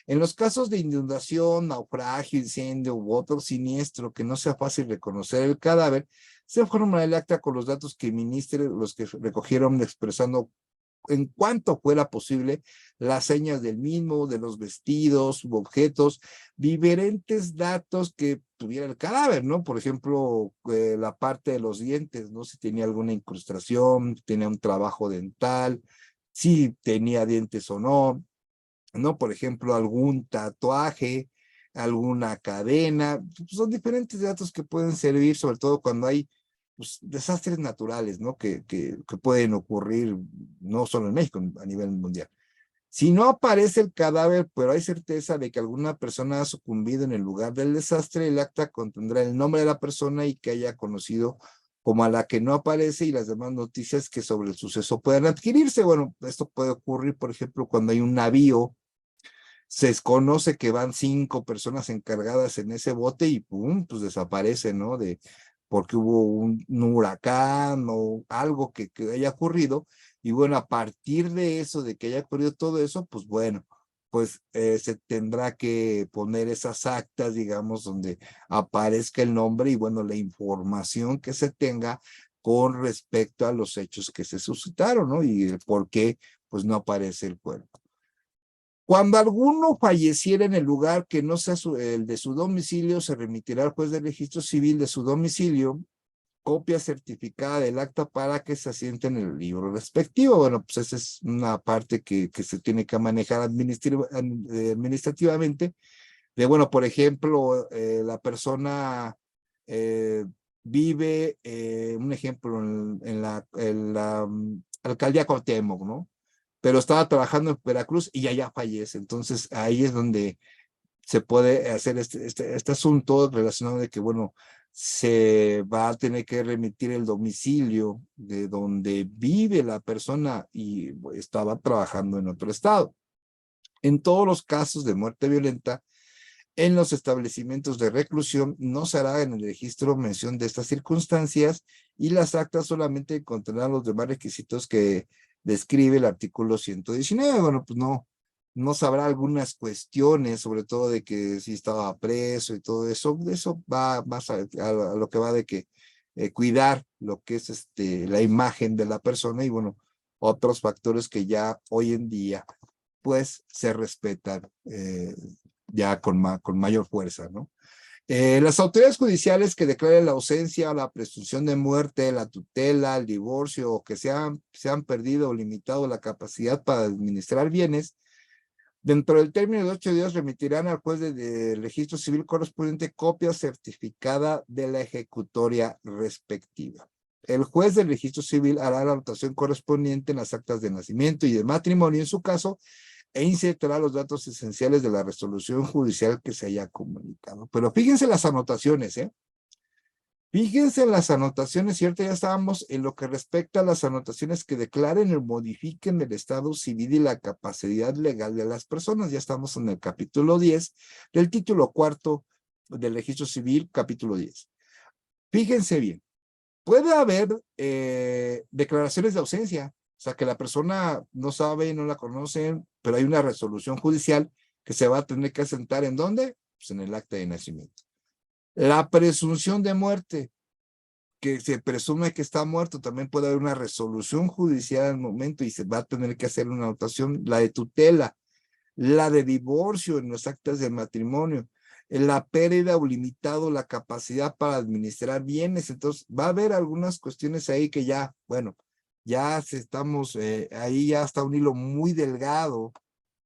En los casos de inundación, naufragio, incendio u otro siniestro que no sea fácil reconocer el cadáver, se forma el acta con los datos que ministre los que recogieron, expresando en cuanto fuera posible las señas del mismo, de los vestidos u objetos, diferentes datos que tuviera el cadáver, ¿no? Por ejemplo, la parte de los dientes, ¿no? Si tenía alguna incrustación, tenía un trabajo dental, si tenía dientes o no, ¿no? Por ejemplo, algún tatuaje, alguna cadena, son diferentes datos que pueden servir, sobre todo cuando hay pues, desastres naturales, ¿no? Que pueden ocurrir no solo en México, a nivel mundial. Si no aparece el cadáver, pero hay certeza de que alguna persona ha sucumbido en el lugar del desastre, el acta contendrá el nombre de la persona y que haya conocido como a la que no aparece y las demás noticias que sobre el suceso puedan adquirirse. Bueno, esto puede ocurrir, por ejemplo, cuando hay un navío, se desconoce que van 5 personas encargadas en ese bote y pum, pues desaparece, ¿no? Porque hubo un huracán o algo que haya ocurrido. Y bueno, a partir de eso, de que haya ocurrido todo eso, pues bueno, pues se tendrá que poner esas actas, digamos, donde aparezca el nombre y bueno, la información que se tenga con respecto a los hechos que se suscitaron, ¿no? Y el por qué, pues no aparece el cuerpo. Cuando alguno falleciera en el lugar que no sea el de su domicilio, se remitirá al juez de registro civil de su domicilio copia certificada del acta para que se asiente en el libro respectivo. Bueno, pues esa es una parte que se tiene que manejar administrativamente. De, bueno, por ejemplo, la persona eh, vive, un ejemplo, en la alcaldía Cuauhtémoc, ¿no? Pero estaba trabajando en Veracruz y ya fallece. Entonces ahí es donde se puede hacer este asunto relacionado de que, bueno, se va a tener que remitir el domicilio de donde vive la persona y estaba trabajando en otro estado. En todos los casos de muerte violenta, en los establecimientos de reclusión no se hará en el registro mención de estas circunstancias y las actas solamente contendrán los demás requisitos que describe el artículo 119. Bueno, pues no sabrá algunas cuestiones, sobre todo de que si estaba preso y todo eso. Eso va más a lo que va de que cuidar lo que es la imagen de la persona y bueno, otros factores que ya hoy en día pues se respetan ya con mayor fuerza, ¿no? Las autoridades judiciales que declaren la ausencia, la presunción de muerte, la tutela, el divorcio o que se han perdido o limitado la capacidad para administrar bienes, dentro del término de 8 días remitirán al juez de registro civil correspondiente copia certificada de la ejecutoria respectiva. El juez del registro civil hará la anotación correspondiente en las actas de nacimiento y de matrimonio en su caso e insertará los datos esenciales de la resolución judicial que se haya comunicado. Pero fíjense las anotaciones, ¿eh? Fíjense en las anotaciones, ¿cierto? Ya estábamos en lo que respecta a las anotaciones que declaren o modifiquen el estado civil y la capacidad legal de las personas. Ya estamos en el capítulo 10 del título 4 del registro civil, capítulo 10. Fíjense bien, puede haber declaraciones de ausencia, o sea, que la persona no sabe, no la conocen, pero hay una resolución judicial que se va a tener que asentar ¿en dónde? Pues en el acta de nacimiento. La presunción de muerte, que se presume que está muerto, también puede haber una resolución judicial al momento y se va a tener que hacer una anotación, la de tutela, la de divorcio en los actas de matrimonio, la pérdida o limitado la capacidad para administrar bienes. Entonces, va a haber algunas cuestiones ahí que ya, bueno, ya estamos, ahí ya está un hilo muy delgado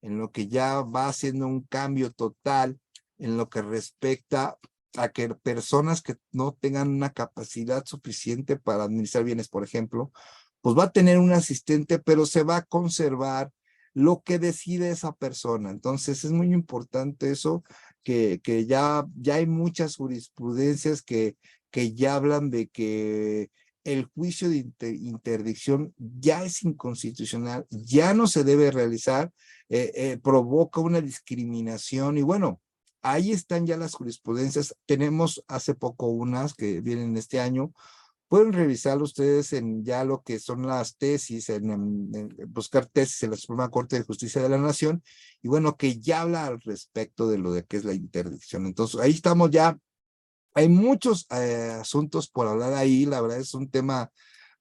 en lo que ya va haciendo un cambio total en lo que respecta a que personas que no tengan una capacidad suficiente para administrar bienes, por ejemplo, pues va a tener un asistente, pero se va a conservar lo que decide esa persona. Entonces es muy importante eso, que ya hay muchas jurisprudencias que ya hablan de que el juicio de interdicción ya es inconstitucional, ya no se debe realizar, provoca una discriminación y bueno, ahí están ya las jurisprudencias. Tenemos hace poco unas que vienen este año. Pueden revisar ustedes en ya lo que son las tesis, en buscar tesis en la Suprema Corte de Justicia de la Nación, y bueno, que ya habla al respecto de lo de qué es la interdicción. Entonces, ahí estamos ya. Hay muchos asuntos por hablar ahí, la verdad es un tema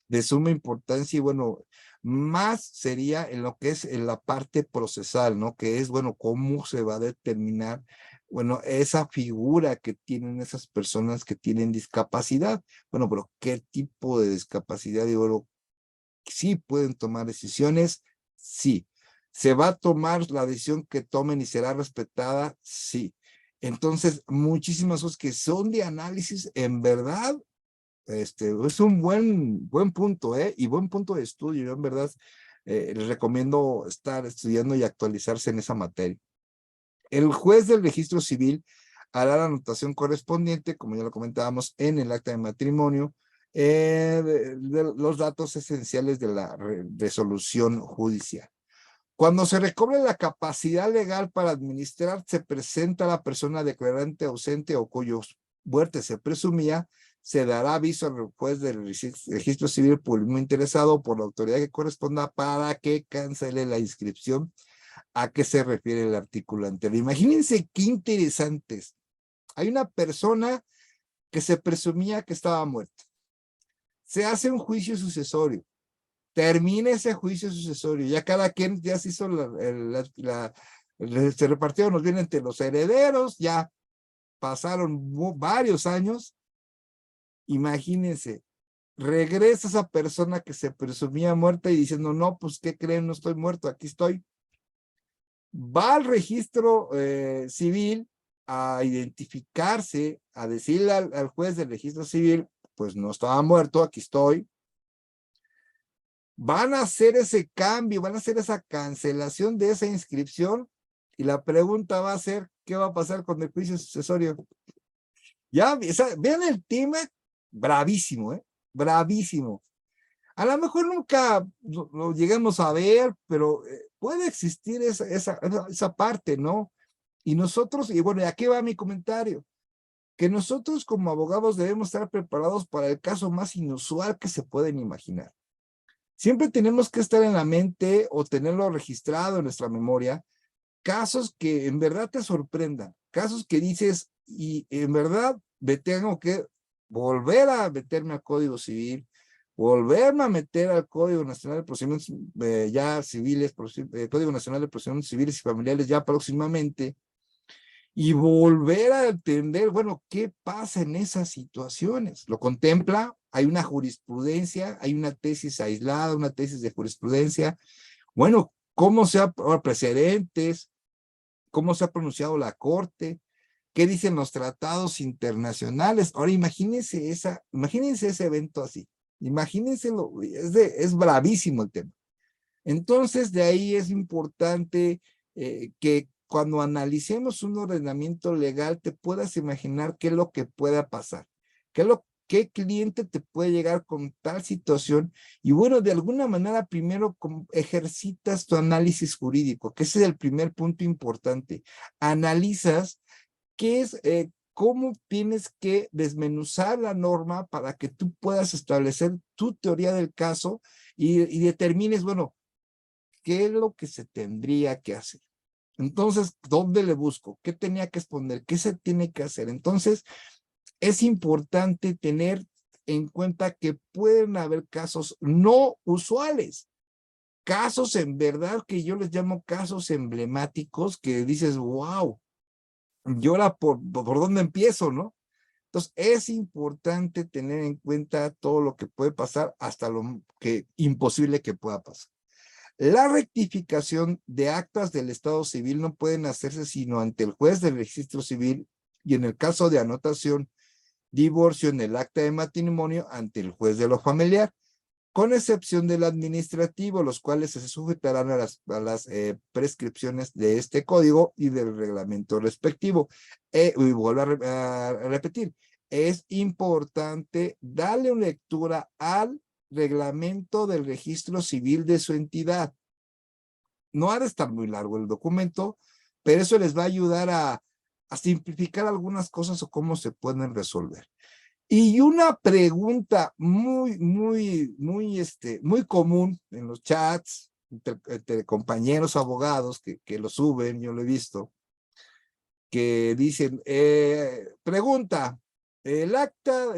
de suma importancia y bueno, más sería en lo que es en la parte procesal, ¿no? Que es, bueno, cómo se va a determinar, bueno, esa figura que tienen esas personas que tienen discapacidad. Bueno, pero ¿qué tipo de discapacidad? Y bueno, sí pueden tomar decisiones, sí. ¿Se va a tomar la decisión que tomen y será respetada? Sí. Entonces, muchísimas cosas que son de análisis, en verdad, Es un buen punto, y buen punto de estudio. Yo en verdad les recomiendo estar estudiando y actualizarse en esa materia. El juez del registro civil hará la anotación correspondiente, como ya lo comentábamos, en el acta de matrimonio, de los datos esenciales de la resolución judicial. Cuando se recobre la capacidad legal para administrar, se presenta a la persona declarante ausente o cuyo muerte se presumía, se dará aviso al juez del registro civil público interesado por la autoridad que corresponda para que cancele la inscripción. ¿A qué se refiere el artículo anterior? Imagínense qué interesantes. Hay una persona que se presumía que estaba muerta. Se hace un juicio sucesorio. Termina ese juicio sucesorio. Ya cada quien ya se hizo se repartieron los bienes entre los herederos, ya pasaron varios años. Imagínense, regresa esa persona que se presumía muerta y diciendo, no, pues, ¿qué creen? No estoy muerto, aquí estoy. Va al registro civil a identificarse, a decirle al juez del registro civil, pues no estaba muerto, aquí estoy. Van a hacer ese cambio, van a hacer esa cancelación de esa inscripción y la pregunta va a ser, ¿qué va a pasar con el juicio sucesorio? Ya, vean el tema, bravísimo, bravísimo. A lo mejor nunca lo lleguemos a ver, pero puede existir esa parte, ¿no? Y nosotros, y bueno, y aquí va mi comentario, que nosotros como abogados debemos estar preparados para el caso más inusual que se pueden imaginar. Siempre tenemos que estar en la mente o tenerlo registrado en nuestra memoria, casos que en verdad te sorprendan, casos que dices, y en verdad me tengo que volver a meterme al Código Civil, volverme a meter al Código Nacional de Procedimientos ya civiles, Código Nacional de Procedimientos Civiles y Familiares ya próximamente, y volver a entender, bueno, ¿qué pasa en esas situaciones? ¿Lo contempla? Hay una jurisprudencia, hay una tesis aislada, una tesis de jurisprudencia. Bueno, ¿cómo se ha precedentes? ¿Cómo se ha pronunciado la Corte? ¿Qué dicen los tratados internacionales? Ahora imagínense ese evento así. Imagínense, es bravísimo el tema. Entonces, de ahí es importante que cuando analicemos un ordenamiento legal te puedas imaginar qué es lo que pueda pasar, qué cliente te puede llegar con tal situación y bueno, de alguna manera primero ejercitas tu análisis jurídico, que ese es el primer punto importante. Analizas qué es, cómo tienes que desmenuzar la norma para que tú puedas establecer tu teoría del caso y determines, bueno, qué es lo que se tendría que hacer. Entonces, ¿dónde le busco? ¿Qué tenía que exponer? ¿Qué se tiene que hacer? Entonces, es importante tener en cuenta que pueden haber casos no usuales, casos en verdad que yo les llamo casos emblemáticos que dices, wow, ¿y ahora por dónde empiezo, no? Entonces, es importante tener en cuenta todo lo que puede pasar hasta lo que imposible que pueda pasar. La rectificación de actas del Estado civil no pueden hacerse sino ante el juez del registro civil y en el caso de anotación, divorcio en el acta de matrimonio ante el juez de lo familiar, con excepción del administrativo, los cuales se sujetarán a las prescripciones de este código y del reglamento respectivo. Y vuelvo a repetir, es importante darle una lectura al reglamento del registro civil de su entidad. No ha de estar muy largo el documento, pero eso les va a ayudar a simplificar algunas cosas o cómo se pueden resolver. Y una pregunta muy común en los chats, entre compañeros abogados que lo suben, yo lo he visto, que dicen, pregunta,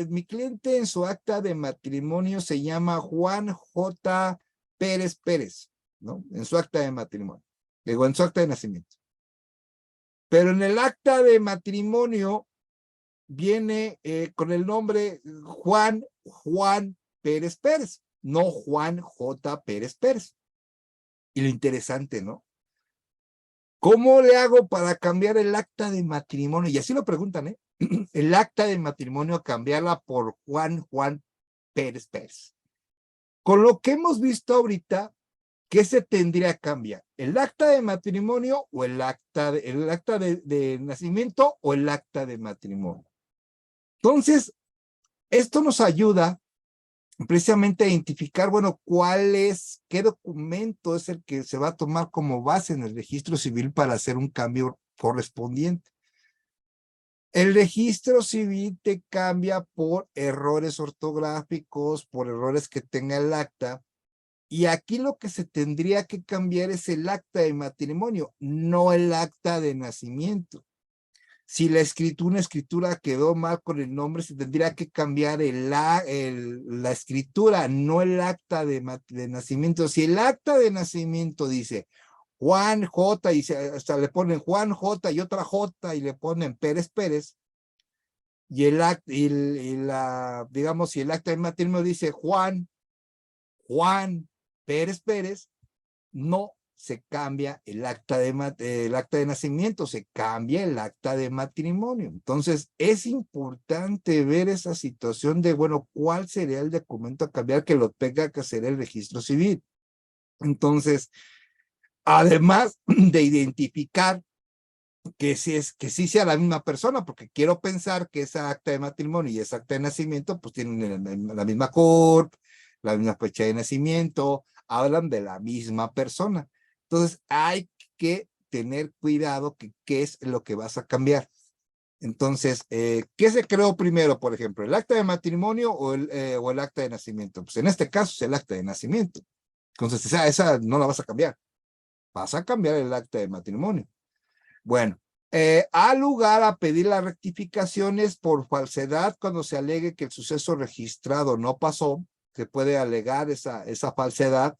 mi cliente en su acta de matrimonio se llama Juan J. Pérez Pérez, ¿no? En su acta de matrimonio, digo, en su acta de nacimiento. Pero en el acta de matrimonio viene con el nombre Juan Pérez Pérez, no Juan J. Pérez Pérez. Y lo interesante, ¿no? ¿Cómo le hago para cambiar el acta de matrimonio? Y así lo preguntan, ¿eh? el acta de matrimonio, cambiarla por Juan Pérez Pérez. Con lo que hemos visto ahorita, ¿qué se tendría que cambiar? ¿El acta de matrimonio o el acta de nacimiento o el acta de matrimonio? Entonces, esto nos ayuda precisamente a identificar, bueno, qué documento es el que se va a tomar como base en el registro civil para hacer un cambio correspondiente. El registro civil te cambia por errores ortográficos, por errores que tenga el acta, y aquí lo que se tendría que cambiar es el acta de matrimonio, no el acta de nacimiento. Si una escritura quedó mal con el nombre, se tendría que cambiar la escritura, no el acta de nacimiento. Si el acta de nacimiento dice Juan J, y hasta le ponen Juan J y otra J y le ponen Pérez Pérez, y digamos, si el acta de matrimonio dice Juan Pérez Pérez, no se cambia el acta de nacimiento, se cambia el acta de matrimonio. Entonces, es importante ver esa situación de, bueno, ¿cuál sería el documento a cambiar que lo tenga que hacer el registro civil? Entonces, además de identificar que sí sea la misma persona, porque quiero pensar que esa acta de matrimonio y esa acta de nacimiento pues tienen la misma CURP, la misma fecha de nacimiento, hablan de la misma persona. Entonces hay que tener cuidado qué es lo que vas a cambiar. Entonces, ¿qué se creó primero, por ejemplo? ¿El acta de matrimonio o el acta de nacimiento? Pues en este caso es el acta de nacimiento. Entonces, esa no la vas a cambiar. Vas a cambiar el acta de matrimonio. Bueno, ha lugar a pedir las rectificaciones por falsedad cuando se alegue que el suceso registrado no pasó. Se puede alegar esa falsedad.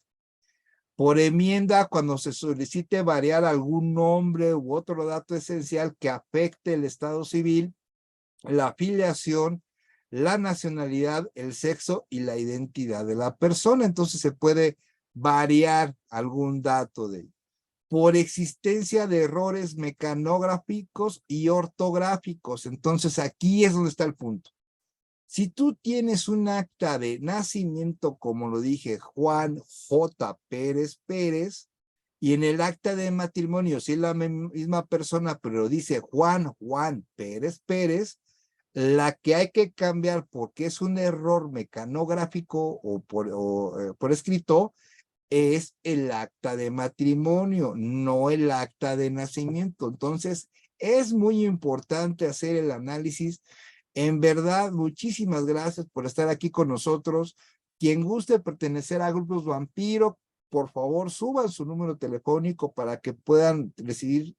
Por enmienda, cuando se solicite variar algún nombre u otro dato esencial que afecte el estado civil, la afiliación, la nacionalidad, el sexo y la identidad de la persona. Entonces se puede variar algún dato de por existencia de errores mecanográficos y ortográficos. Entonces aquí es donde está el punto. Si tú tienes un acta de nacimiento, como lo dije, Juan J. Pérez Pérez, y en el acta de matrimonio, si es la misma persona, pero dice Juan Pérez Pérez, la que hay que cambiar porque es un error mecanográfico o por escrito, es el acta de matrimonio, no el acta de nacimiento. Entonces, es muy importante hacer el análisis. En verdad, muchísimas gracias por estar aquí con nosotros. Quien guste pertenecer a Grupos Vampiro, por favor, suban su número telefónico para que puedan recibir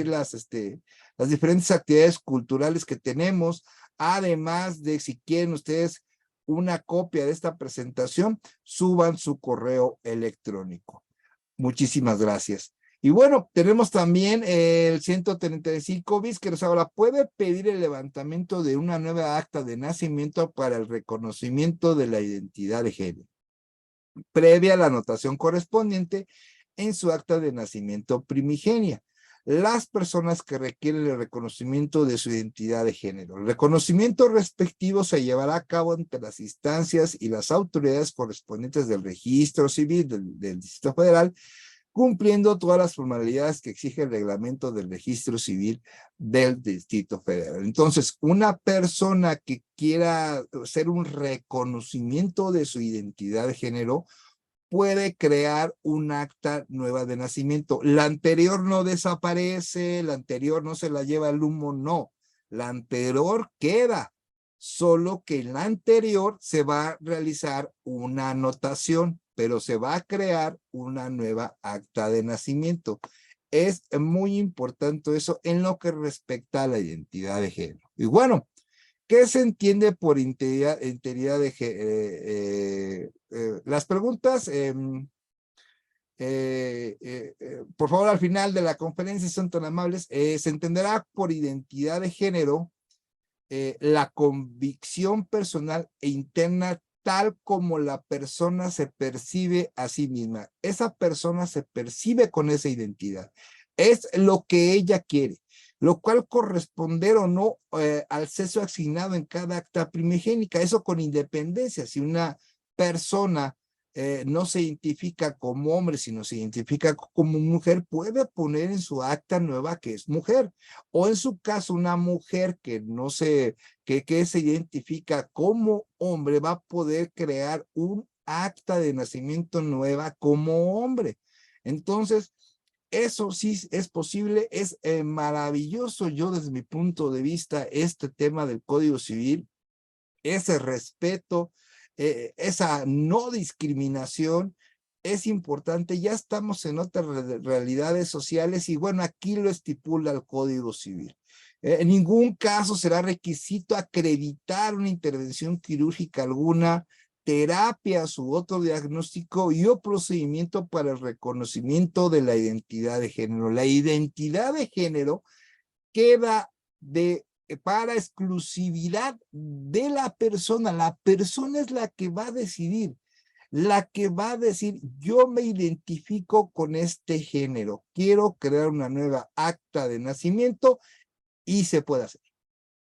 las diferentes actividades culturales que tenemos. Además de, si quieren ustedes una copia de esta presentación, suban su correo electrónico. Muchísimas gracias. Y bueno, tenemos también el 135 bis que nos habla, puede pedir el levantamiento de una nueva acta de nacimiento para el reconocimiento de la identidad de género, previa a la anotación correspondiente en su acta de nacimiento primigenia. Las personas que requieren el reconocimiento de su identidad de género. El reconocimiento respectivo se llevará a cabo ante las instancias y las autoridades correspondientes del registro civil del Distrito Federal, cumpliendo todas las formalidades que exige el reglamento del registro civil del Distrito Federal. Entonces, una persona que quiera hacer un reconocimiento de su identidad de género puede crear un acta nueva de nacimiento. La anterior no desaparece, la anterior no se la lleva el humo, no. La anterior queda, solo que en la anterior se va a realizar una anotación, pero se va a crear una nueva acta de nacimiento. Es muy importante eso en lo que respecta a la identidad de género. Y bueno, ¿qué se entiende por integridad de las preguntas? Por favor, al final de la conferencia, si son tan amables, se entenderá por identidad de género la convicción personal e interna tal como la persona se percibe a sí misma. Esa persona se percibe con esa identidad. Es lo que ella quiere. lo cual corresponder o no al sexo asignado en cada acta primigénica, eso con independencia. Si una persona no se identifica como hombre, sino se identifica como mujer, puede poner en su acta nueva que es mujer, o en su caso una mujer que no se, que se identifica como hombre, va a poder crear un acta de nacimiento nueva como hombre. Entonces, eso sí es posible, es maravilloso. Yo desde mi punto de vista, este tema del Código Civil, ese respeto, esa no discriminación es importante. Ya estamos en otras realidades sociales y bueno, aquí lo estipula el Código Civil. En ningún caso será requisito acreditar una intervención quirúrgica alguna, terapias u otro diagnóstico y o procedimiento para el reconocimiento de la identidad de género. La identidad de género queda para exclusividad de la persona. La persona es la que va a decidir, la que va a decir, yo me identifico con este género, quiero crear una nueva acta de nacimiento y se puede hacer.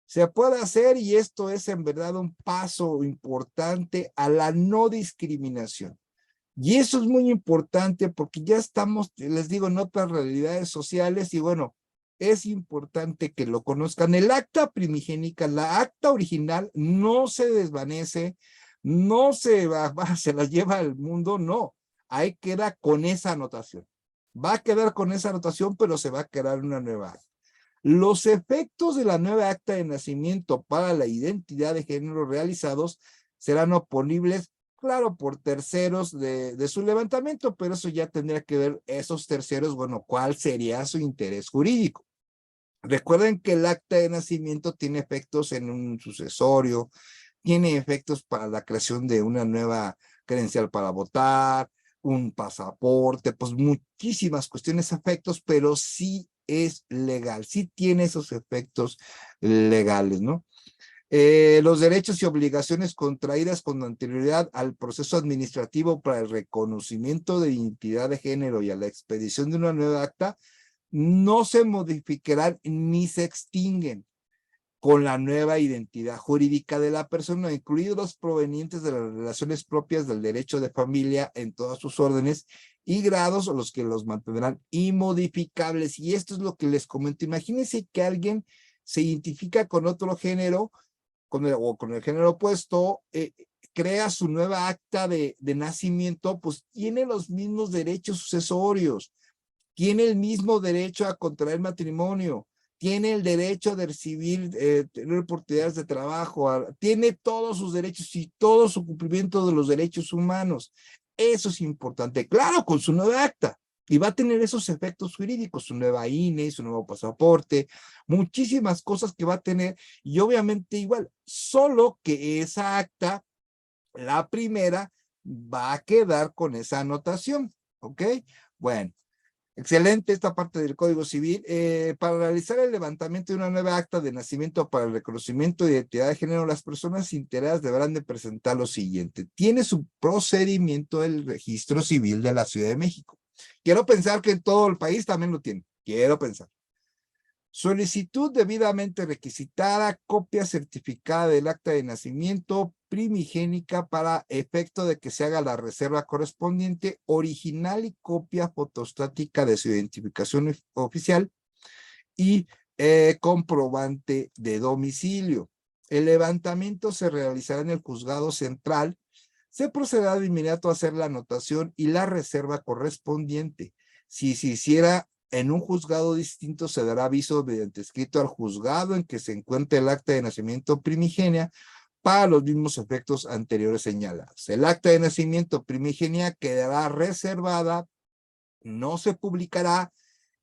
Se puede hacer y esto es en verdad un paso importante a la no discriminación. Y eso es muy importante porque ya estamos, les digo, en otras realidades sociales y bueno, es importante que lo conozcan. El acta primigénica, la acta original, no se desvanece, no se se la lleva al mundo, no. Ahí queda con esa anotación. Va a quedar con esa anotación, pero se va a crear una nueva acta. Los efectos de la nueva acta de nacimiento para la identidad de género realizados serán oponibles, claro, por terceros de su levantamiento, pero eso ya tendría que ver esos terceros, bueno, cuál sería su interés jurídico. Recuerden que el acta de nacimiento tiene efectos en un sucesorio, tiene efectos para la creación de una nueva credencial para votar, un pasaporte, pues muchísimas cuestiones, efectos, pero sí es legal, sí tiene esos efectos legales, ¿no? Los derechos y obligaciones contraídas con anterioridad al proceso administrativo para el reconocimiento de identidad de género y a la expedición de una nueva acta no se modificarán ni se extinguen con la nueva identidad jurídica de la persona, incluidos los provenientes de las relaciones propias del derecho de familia en todas sus órdenes y grados, o los que los mantendrán inmodificables. Y esto es lo que les comento. Imagínense que alguien se identifica con otro género, o con el género opuesto, crea su nueva acta de nacimiento, pues tiene los mismos derechos sucesorios, tiene el mismo derecho a contraer matrimonio, tiene el derecho de recibir, tener oportunidades de trabajo, tiene todos sus derechos y todo su cumplimiento de los derechos humanos. Eso es importante, claro, con su nueva acta. Y va a tener esos efectos jurídicos, su nueva INE, su nuevo pasaporte, muchísimas cosas que va a tener. Y obviamente igual, solo que esa acta, la primera, va a quedar con esa anotación, ¿ok? Bueno. Excelente esta parte del Código Civil. Para realizar el levantamiento de una nueva acta de nacimiento para el reconocimiento de identidad de género, las personas integradas deberán de presentar lo siguiente. Tiene su procedimiento el Registro Civil de la Ciudad de México. Quiero pensar que en todo el país también lo tiene. Quiero pensar. Solicitud debidamente requisitada, copia certificada del acta de nacimiento primigénica para efecto de que se haga la reserva correspondiente, original y copia fotostática de su identificación oficial y comprobante de domicilio. El levantamiento se realizará en el juzgado central. Se procederá de inmediato a hacer la anotación y la reserva correspondiente. Si se hiciera en un juzgado distinto, se dará aviso mediante escrito al juzgado en que se encuentre el acta de nacimiento primigenia para los mismos efectos anteriores señalados. El acta de nacimiento primigenia quedará reservada, no se publicará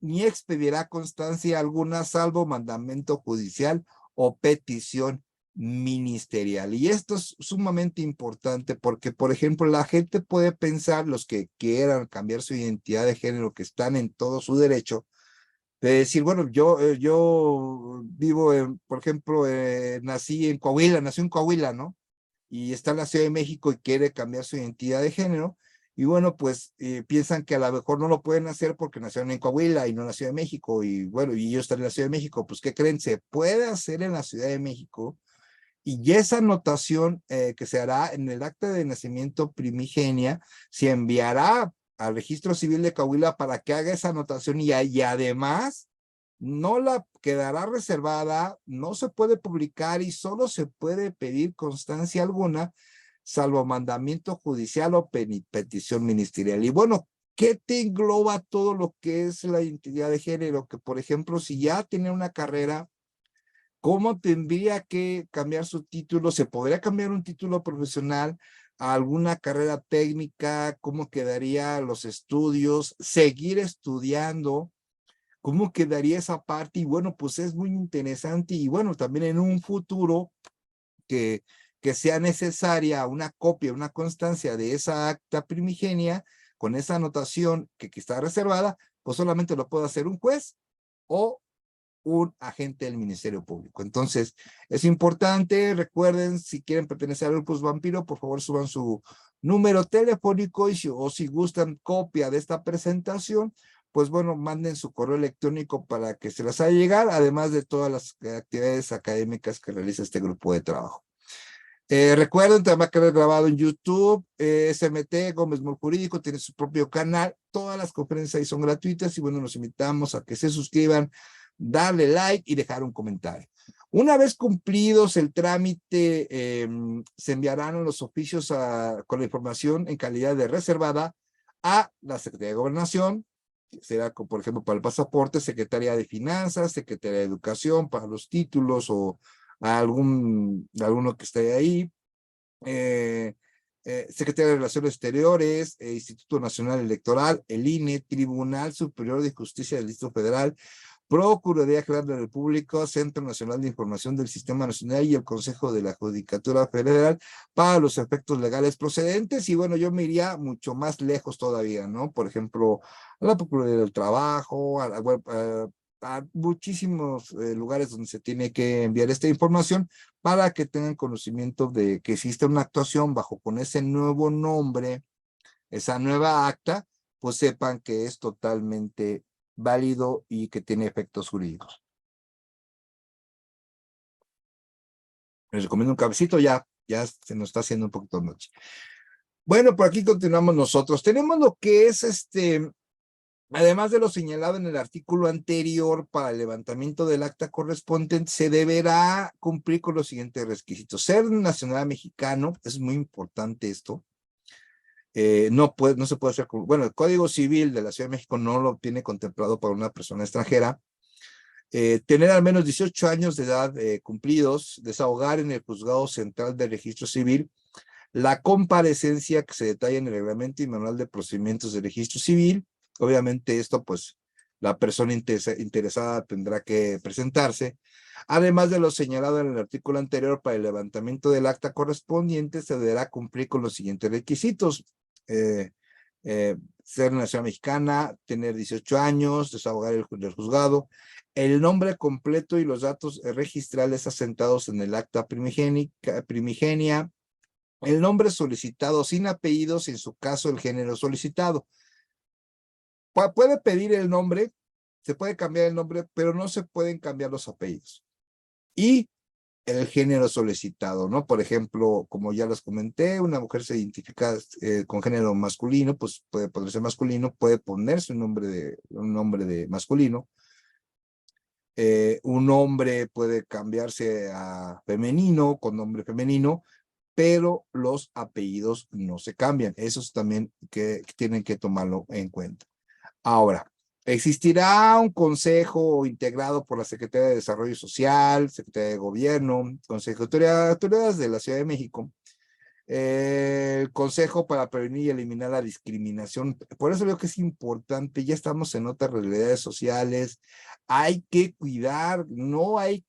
ni expedirá constancia alguna salvo mandamiento judicial o petición ministerial. Y esto es sumamente importante porque, por ejemplo, la gente puede pensar, los que quieran cambiar su identidad de género, que están en todo su derecho, de decir, bueno, yo vivo, por ejemplo, nací en Coahuila, nací en Coahuila, ¿no? Y está en la Ciudad de México y quiere cambiar su identidad de género. y bueno, pues piensan que a lo mejor no lo pueden hacer porque nacieron en Coahuila y no en la Ciudad de México, y bueno, y ellos están en la Ciudad de México, pues ¿qué creen? Se puede hacer en la Ciudad de México, y esa anotación que se hará en el acta de nacimiento primigenia se enviará al registro civil de Coahuila para que haga esa anotación, y además no la quedará reservada, no se puede publicar y solo se puede pedir constancia alguna, salvo mandamiento judicial o petición ministerial. Y bueno, ¿qué te engloba todo lo que es la identidad de género? Que, por ejemplo, si ya tiene una carrera, ¿cómo tendría que cambiar su título? ¿Se podría cambiar un título profesional a alguna carrera técnica? ¿Cómo quedaría los estudios? ¿Seguir estudiando? ¿Cómo quedaría esa parte? Y bueno, pues es muy interesante, y bueno, también en un futuro que, que sea necesaria una copia, una constancia de esa acta primigenia con esa anotación que está reservada, pues solamente lo puede hacer un juez o un agente del Ministerio Público. Entonces, es importante, recuerden, si quieren pertenecer al Grupo Vampiro, por favor suban su número telefónico, o si gustan copia de esta presentación, pues bueno, manden su correo electrónico para que se las haga llegar, además de todas las actividades académicas que realiza este grupo de trabajo. Recuerden, también va a quedar grabado en YouTube, SMT Gómez Mol Jurídico, tiene su propio canal, todas las conferencias ahí son gratuitas, y bueno, los invitamos a que se suscriban, darle like y dejar un comentario. Una vez cumplidos el trámite, se enviarán los oficios con la información en calidad de reservada a la Secretaría de Gobernación, será, por ejemplo, para el pasaporte, Secretaría de Finanzas, Secretaría de Educación, para los títulos o alguno que esté ahí, Secretaría de Relaciones Exteriores, Instituto Nacional Electoral, el INE, Tribunal Superior de Justicia del Distrito Federal, Procuraduría General de la República, Centro Nacional de Información del Sistema Nacional y el Consejo de la Judicatura Federal para los efectos legales procedentes. Y bueno, yo me iría mucho más lejos todavía, ¿no? Por ejemplo, a la Procuraduría del Trabajo, a la web, a muchísimos lugares donde se tiene que enviar esta información para que tengan conocimiento de que existe una actuación bajo con ese nuevo nombre, esa nueva acta, pues sepan que es totalmente válido y que tiene efectos jurídicos. Les recomiendo un cafecito, ya se nos está haciendo un poquito noche. Bueno, por aquí continuamos nosotros. Tenemos lo que es además de lo señalado en el artículo anterior, para el levantamiento del acta correspondiente, se deberá cumplir con los siguientes requisitos. Ser nacional mexicano, es muy importante esto. No se puede hacer, bueno, el Código Civil de la Ciudad de México no lo tiene contemplado para una persona extranjera. Tener al menos 18 años de edad cumplidos, desahogar en el Juzgado Central de Registro Civil la comparecencia que se detalla en el Reglamento y Manual de Procedimientos de Registro Civil. Obviamente esto, pues, la persona interesada tendrá que presentarse. Además de lo señalado en el artículo anterior, para el levantamiento del acta correspondiente se deberá cumplir con los siguientes requisitos. Ser nacional mexicana, tener 18 años, desahogar el juzgado, el nombre completo y los datos registrales asentados en el acta primigenia, el nombre solicitado sin apellidos, en su caso el género solicitado. Puede pedir el nombre, se puede cambiar el nombre, pero no se pueden cambiar los apellidos. Y el género solicitado, ¿no? Por ejemplo, como ya les comenté, una mujer se identifica con género masculino, pues puede ponerse masculino, puede ponerse un nombre de masculino. Un hombre puede cambiarse a femenino, con nombre femenino, pero los apellidos no se cambian. Eso es también que tienen que tomarlo en cuenta. Ahora, existirá un consejo integrado por la Secretaría de Desarrollo Social, Secretaría de Gobierno, autoridades de la Ciudad de México, el Consejo para Prevenir y Eliminar la Discriminación. Por eso creo que es importante, ya estamos en otras realidades sociales, hay que cuidar, no hay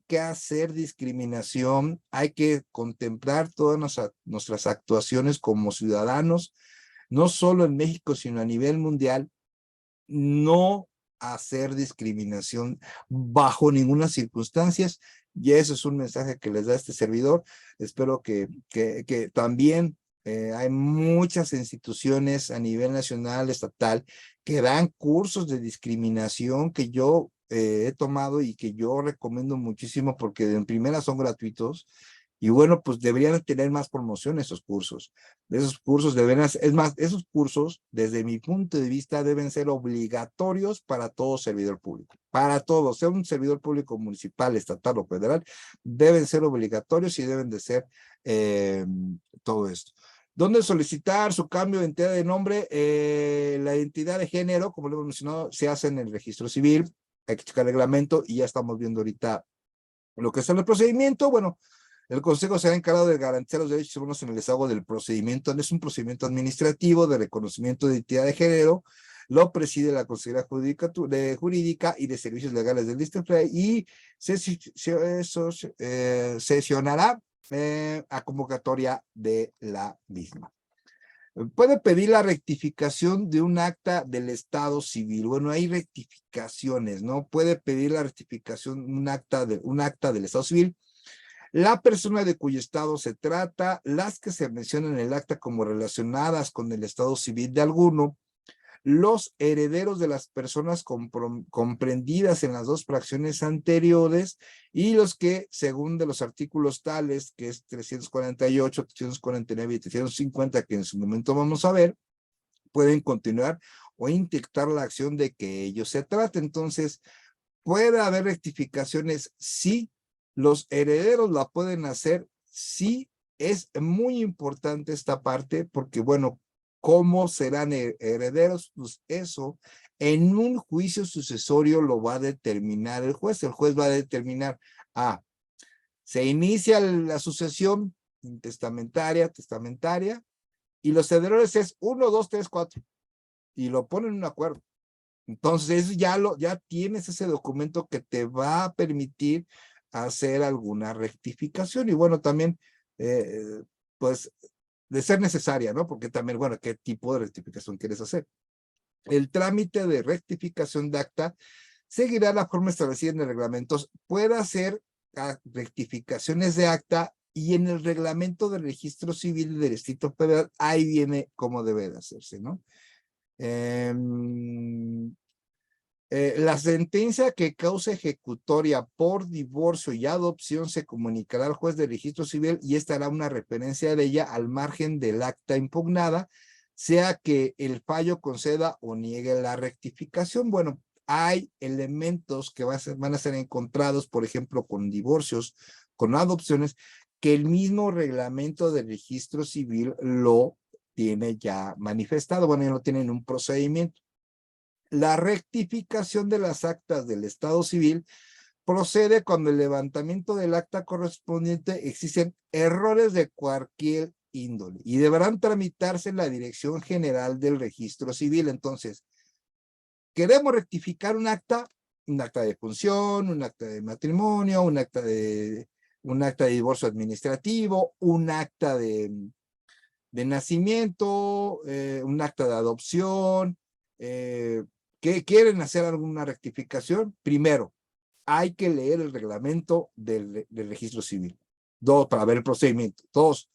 que hacer discriminación, hay que contemplar todas nuestras actuaciones como ciudadanos, no solo en México, sino a nivel mundial, no hacer discriminación bajo ninguna circunstancia. Y eso es un mensaje que les da este servidor. Espero que también Hay muchas instituciones a nivel nacional, estatal, que dan cursos de discriminación que yo he tomado y que yo recomiendo muchísimo porque en primera son gratuitos. Y bueno, pues deberían tener más promoción esos cursos. Esos cursos deberían, es más, esos cursos, desde mi punto de vista, deben ser obligatorios para todo servidor público. Para todo, sea un servidor público municipal, estatal o federal, deben ser obligatorios y deben de ser todo esto. ¿Dónde solicitar su cambio de entidad de nombre? La identidad de género, como lo hemos mencionado, se hace en el registro civil. Hay que checar el reglamento y ya estamos viendo ahorita lo que es el procedimiento. Bueno, el Consejo será encargado de garantizar los derechos humanos en el desarrollo del procedimiento. Es un procedimiento administrativo de reconocimiento de identidad de género. Lo preside la Consejería Jurídica y de Servicios Legales del Distrito y sesionará a convocatoria de la misma. Puede pedir la rectificación de un acta del Estado civil. Bueno, hay rectificaciones, ¿no? Puede pedir la rectificación, un acta del Estado civil. La persona de cuyo estado se trata, las que se mencionan en el acta como relacionadas con el estado civil de alguno, los herederos de las personas comprendidas en las dos fracciones anteriores y los que, según de los artículos tales, que es 348, 349 y 350, que en su momento vamos a ver, pueden continuar o intentar la acción de que ellos se trate. Entonces, ¿puede haber rectificaciones? Sí. Los herederos la pueden hacer, sí. Es muy importante esta parte porque, bueno, ¿cómo serán herederos? Pues eso en un juicio sucesorio lo va a determinar el juez. El juez va a determinar, se inicia la sucesión testamentaria, y los herederos es 1, 2, 3, 4, y lo ponen en un acuerdo. Entonces ya tienes ese documento que te va a permitir hacer alguna rectificación y bueno, también pues de ser necesaria, ¿no? Porque también, bueno, ¿qué tipo de rectificación quieres hacer? El trámite de rectificación de acta seguirá la forma establecida en el reglamento. Puede hacer rectificaciones de acta y en el reglamento del registro civil del Distrito Federal, ahí viene cómo debe de hacerse, ¿no? La sentencia que cause ejecutoria por divorcio y adopción se comunicará al juez de registro civil y esta hará una referencia de ella al margen del acta impugnada, sea que el fallo conceda o niegue la rectificación. Bueno, hay elementos que van a ser encontrados, por ejemplo, con divorcios, con adopciones, que el mismo reglamento del registro civil lo tiene ya manifestado. Bueno, ya lo tiene en un procedimiento. La rectificación de las actas del Estado civil procede cuando el levantamiento del acta correspondiente existen errores de cualquier índole y deberán tramitarse en la Dirección General del Registro Civil. Entonces, queremos rectificar un acta de función, un acta de matrimonio, un acta de divorcio administrativo, un acta de nacimiento, un acta de adopción, ¿qué quieren hacer alguna rectificación? Primero, hay que leer el reglamento del registro civil. Dos, para ver el procedimiento. Dos,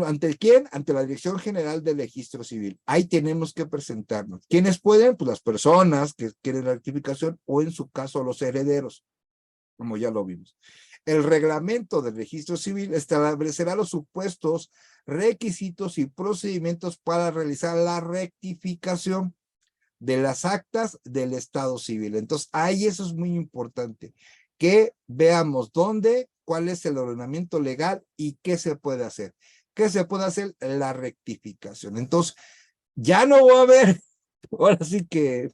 ¿ante quién? Ante la Dirección General del Registro Civil. Ahí tenemos que presentarnos. ¿Quiénes pueden? Pues las personas que quieren la rectificación o en su caso los herederos, como ya lo vimos. El reglamento del registro civil establecerá los supuestos, requisitos y procedimientos para realizar la rectificación de las actas del Estado civil. Entonces, ahí eso es muy importante, que veamos cuál es el ordenamiento legal y qué se puede hacer. ¿Qué se puede hacer? La rectificación. Entonces, ya no va a haber, ahora sí que,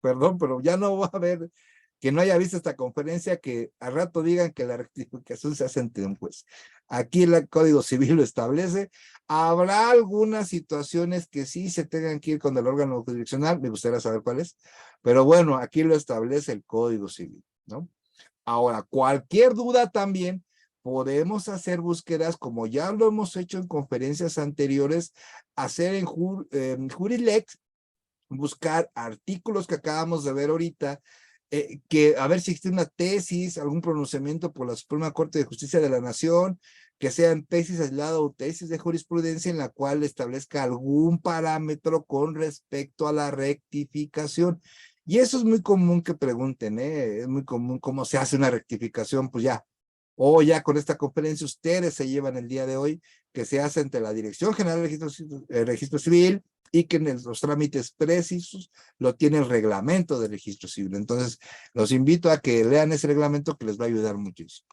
perdón, pero ya no va a haber que no haya visto esta conferencia, que al rato digan que la rectificación se hace ante un juez. Aquí el Código Civil lo establece. Habrá algunas situaciones que sí se tengan que ir con el órgano jurisdiccional, me gustaría saber cuáles, pero bueno, aquí lo establece el Código Civil, ¿no? Ahora, cualquier duda también, podemos hacer búsquedas, como ya lo hemos hecho en conferencias anteriores, hacer en Jurilex, buscar artículos que acabamos de ver ahorita, que a ver si existe una tesis, algún pronunciamiento por la Suprema Corte de Justicia de la Nación, que sean tesis aisladas o tesis de jurisprudencia en la cual establezca algún parámetro con respecto a la rectificación. Y eso es muy común que pregunten, ¿eh? Es muy común cómo se hace una rectificación, pues ya, o ya con esta conferencia ustedes se llevan el día de hoy que se hace entre la Dirección General de Registro Civil y que en los trámites precisos lo tiene el reglamento de registro civil. Entonces, los invito a que lean ese reglamento que les va a ayudar muchísimo.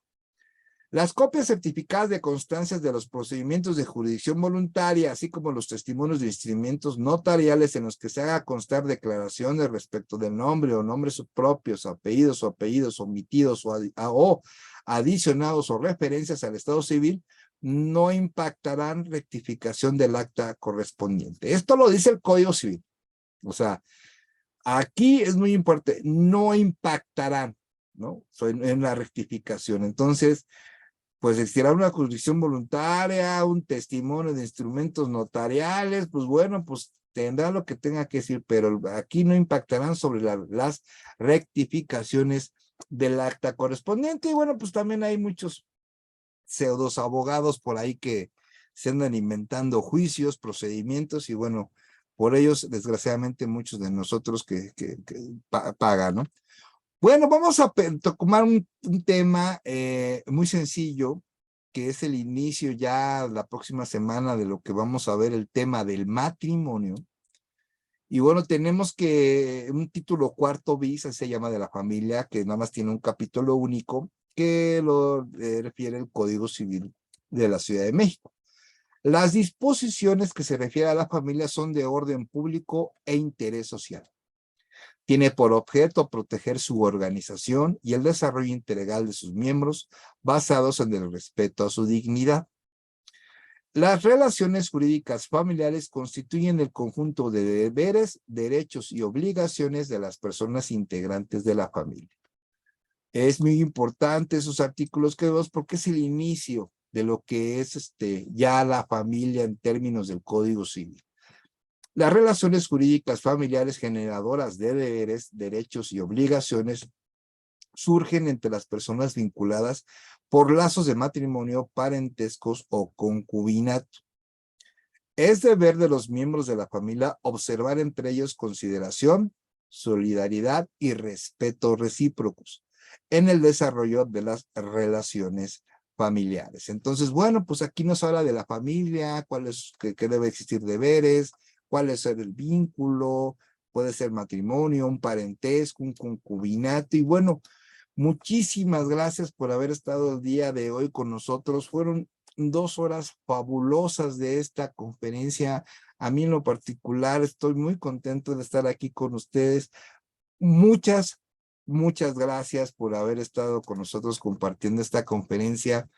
Las copias certificadas de constancias de los procedimientos de jurisdicción voluntaria, así como los testimonios de instrumentos notariales en los que se haga constar declaraciones respecto del nombre o nombres propios, apellidos omitidos o adicionados o referencias al estado civil, no impactarán rectificación del acta correspondiente. Esto lo dice el Código Civil. O sea, aquí es muy importante, no impactarán, ¿no? En la rectificación. Entonces, pues existirá una jurisdicción voluntaria, un testimonio de instrumentos notariales, pues bueno, pues tendrá lo que tenga que decir, pero aquí no impactarán sobre las rectificaciones del acta correspondiente. Y bueno, pues también hay muchos pseudos abogados por ahí que se andan inventando juicios, procedimientos, y bueno, por ellos, desgraciadamente, muchos de nosotros que pagan, ¿no? Bueno, vamos a tomar un tema muy sencillo, que es el inicio ya la próxima semana de lo que vamos a ver, el tema del matrimonio. Y bueno, tenemos que un título cuarto bis, así se llama, de la familia, que nada más tiene un capítulo único, que lo refiere el Código Civil de la Ciudad de México. Las disposiciones que se refieren a la familia son de orden público e interés social. Tiene por objeto proteger su organización y el desarrollo integral de sus miembros basados en el respeto a su dignidad. Las relaciones jurídicas familiares constituyen el conjunto de deberes, derechos y obligaciones de las personas integrantes de la familia. Es muy importante esos artículos que vemos porque es el inicio de lo que es ya la familia en términos del Código Civil. Las relaciones jurídicas familiares generadoras de deberes, derechos y obligaciones surgen entre las personas vinculadas por lazos de matrimonio, parentescos o concubinato. Es deber de los miembros de la familia observar entre ellos consideración, solidaridad y respeto recíprocos en el desarrollo de las relaciones familiares. Entonces, bueno, pues aquí nos habla de la familia, qué debe existir deberes, cuál es el vínculo, puede ser matrimonio, un parentesco, un concubinato, y bueno, muchísimas gracias por haber estado el día de hoy con nosotros. Fueron 2 horas fabulosas de esta conferencia. A mí en lo particular estoy muy contento de estar aquí con ustedes. Muchas gracias por haber estado con nosotros compartiendo esta conferencia.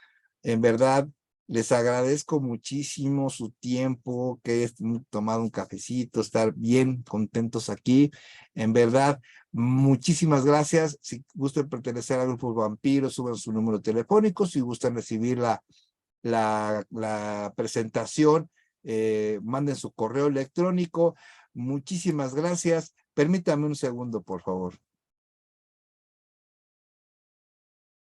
En verdad, les agradezco muchísimo su tiempo, que hayan tomado un cafecito, estar bien contentos aquí. En verdad, muchísimas gracias. Si gustan pertenecer al grupo Vampiro, suban su número telefónico. Si gustan recibir la presentación, manden su correo electrónico. Muchísimas gracias. Permítame un segundo, por favor.